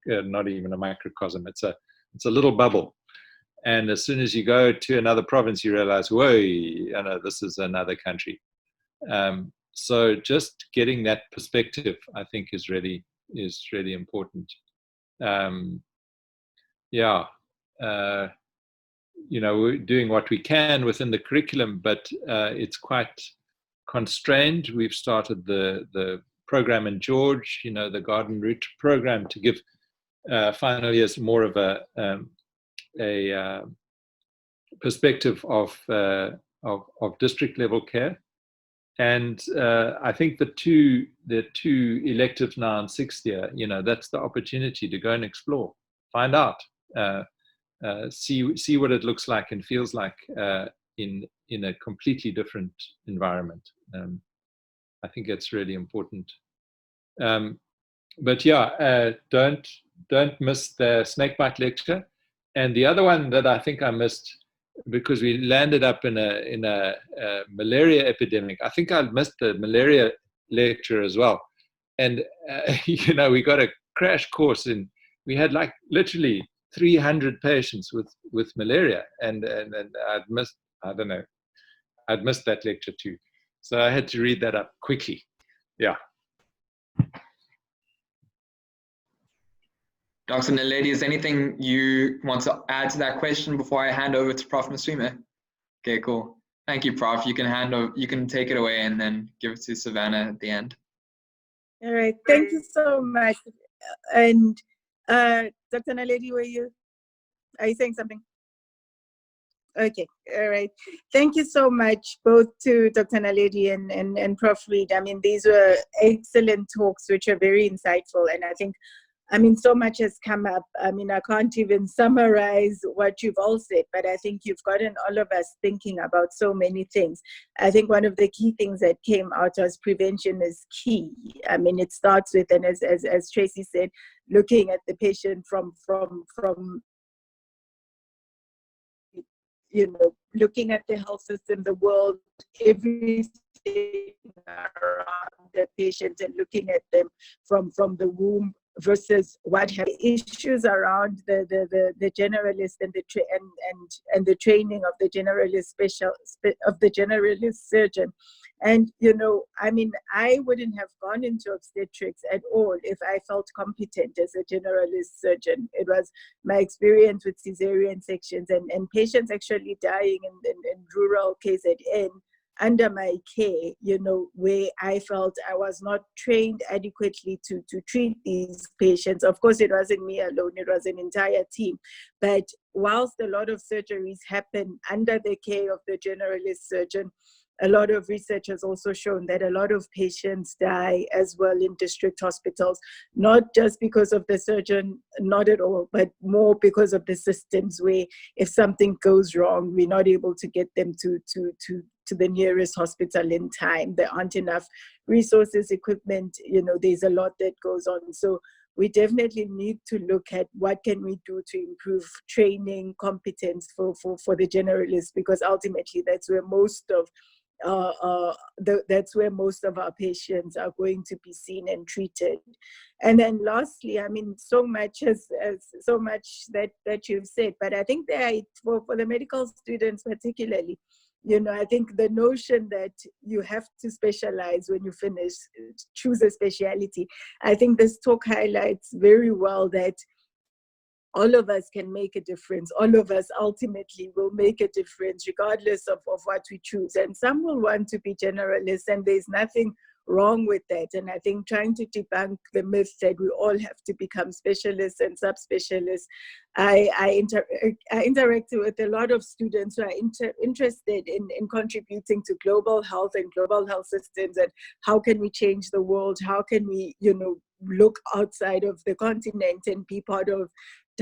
not even a microcosm, it's a little bubble. And as soon as you go to another province, you realize, whoa, this is another country. So just getting that perspective, I think, is really important. We're doing what we can within the curriculum, but it's quite constrained. We've started the program in George, the Garden Route program, to give final years more of a perspective of district level care. And I think the two electives now in sixth year, that's the opportunity to go and explore, find out, see what it looks like and feels like in a completely different environment. I think it's really important. But yeah, don't miss the snakebite lecture. And the other one that I think I missed, because we landed up in a malaria epidemic. I think I missed the malaria lecture as well. And, we got a crash course we had like literally 300 patients with malaria. And I'd missed that lecture too. So I had to read that up quickly. Yeah. Dr. Naledi, is anything you want to add to that question before I hand over to Prof. Masume? Okay, cool. Thank you, Prof. You can take it away and then give it to Savannah at the end. All right, thank you so much. And Dr. Naledi, are you saying something? Okay, all right. Thank you so much, both to Dr. Naledi and Prof. Reid. I mean, these were excellent talks, which are very insightful. And I think, so much has come up. I can't even summarize what you've all said, but I think you've gotten all of us thinking about so many things. I think one of the key things that came out was prevention is key. It starts with, and as Tracey said, looking at the patient from looking at the health system, the world, everything around the patient, and looking at them from the womb versus what have issues around the generalist and the training of the generalist generalist surgeon. And I wouldn't have gone into obstetrics at all if I felt competent as a generalist surgeon. It was my experience with cesarean sections and patients actually dying in rural KZN under my care, where I felt I was not trained adequately to treat these patients. Of course, it wasn't me alone, it was an entire team. But whilst a lot of surgeries happen under the care of the generalist surgeon, a lot of research has also shown that a lot of patients die as well in district hospitals, not just because of the surgeon, not at all, but more because of the systems, where if something goes wrong, we're not able to get them to the nearest hospital in time. There aren't enough resources, equipment, there's a lot that goes on. So we definitely need to look at what can we do to improve training, competence for the generalists, because ultimately that's where most of our patients are going to be seen and treated. And then lastly, so much that you've said, but I think for the medical students particularly, I think the notion that you have to specialize when you finish, choose a specialty. I think this talk highlights very well that all of us can make a difference. All of us ultimately will make a difference regardless of what we choose. And some will want to be generalists, and there's nothing wrong with that. And I think trying to debunk the myth that we all have to become specialists and subspecialists. I interacted with a lot of students who are interested in contributing to global health and global health systems, and how can we change the world? How can we, look outside of the continent and be part of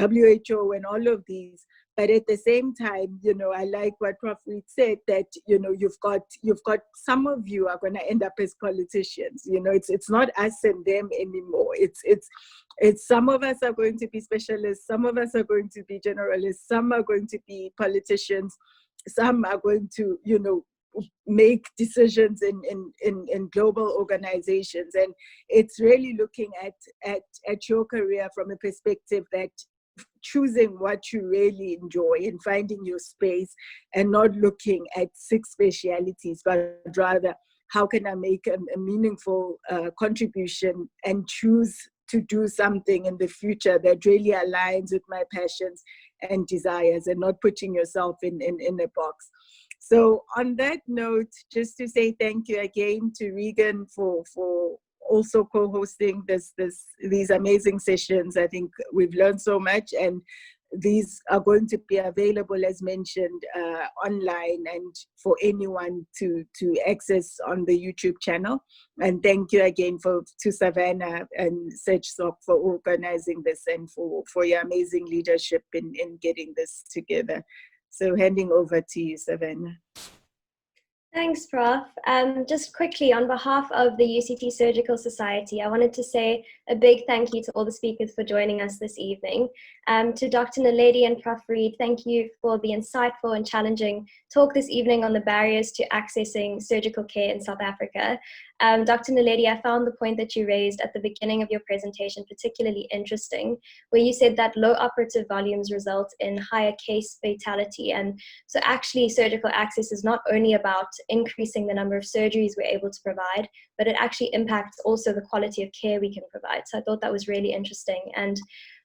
WHO and all of these. But at the same time, you know, I like what Prof. Reid said, that, you know, you've got some of you are going to end up as politicians. You know, it's not us and them anymore. It's some of us are going to be specialists, some of us are going to be generalists, some are going to be politicians, some are going to, you know, make decisions in global organizations. And it's really looking at your career from a perspective that choosing what you really enjoy and finding your space, and not looking at 6 specialities, but rather how can I make a meaningful contribution and choose to do something in the future that really aligns with my passions and desires, and not putting yourself in a box. So on that note, just to say thank you again to Regan for also co-hosting these amazing sessions. I think we've learned so much, and these are going to be available, as mentioned, online and for anyone to access on the YouTube channel. And thank you again to Savannah and SurgeSoc for organizing this, and for your amazing leadership in getting this together. So handing over to you, Savannah. Thanks, Prof. Just quickly, on behalf of the UCT Surgical Society, I wanted to say a big thank you to all the speakers for joining us this evening. To Dr. Naledi and Prof. Reid, thank you for the insightful and challenging talk this evening on the barriers to accessing surgical care in South Africa. Dr. Naledi, I found the point that you raised at the beginning of your presentation particularly interesting, where you said that low operative volumes result in higher case fatality. And so actually surgical access is not only about increasing the number of surgeries we're able to provide, but it actually impacts also the quality of care we can provide. So I thought that was really interesting. And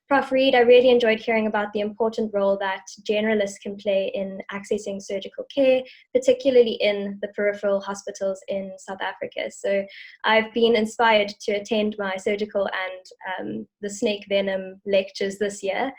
Prof. Reid, I really enjoyed hearing about the important role that generalists can play in accessing surgical care, particularly in the peripheral hospitals in South Africa. So I've been inspired to attend my surgical and the snake venom lectures this year.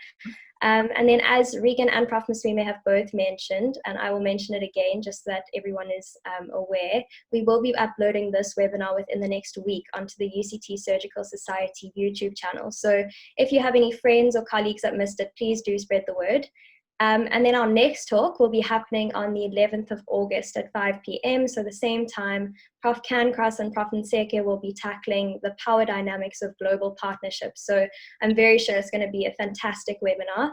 And then, as Regan and Prof. Maswime have both mentioned, and I will mention it again just so that everyone is aware, we will be uploading this webinar within the next week onto the UCT Surgical Society YouTube channel. So if you have any friends or colleagues that missed it, please do spread the word. And then our next talk will be happening on the 11th of August at 5 p.m. So the same time, Prof. Cancross and Prof. Nseke will be tackling the power dynamics of global partnerships. So I'm very sure it's going to be a fantastic webinar.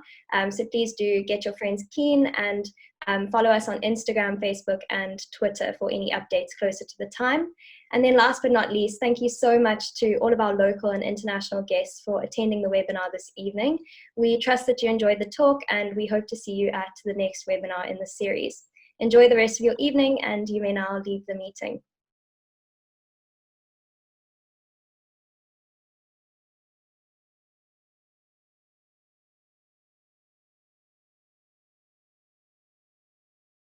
So please do get your friends keen, and follow us on Instagram, Facebook, and Twitter for any updates closer to the time. And then last but not least, thank you so much to all of our local and international guests for attending the webinar this evening. We trust that you enjoyed the talk, and we hope to see you at the next webinar in the series. Enjoy the rest of your evening, and you may now leave the meeting.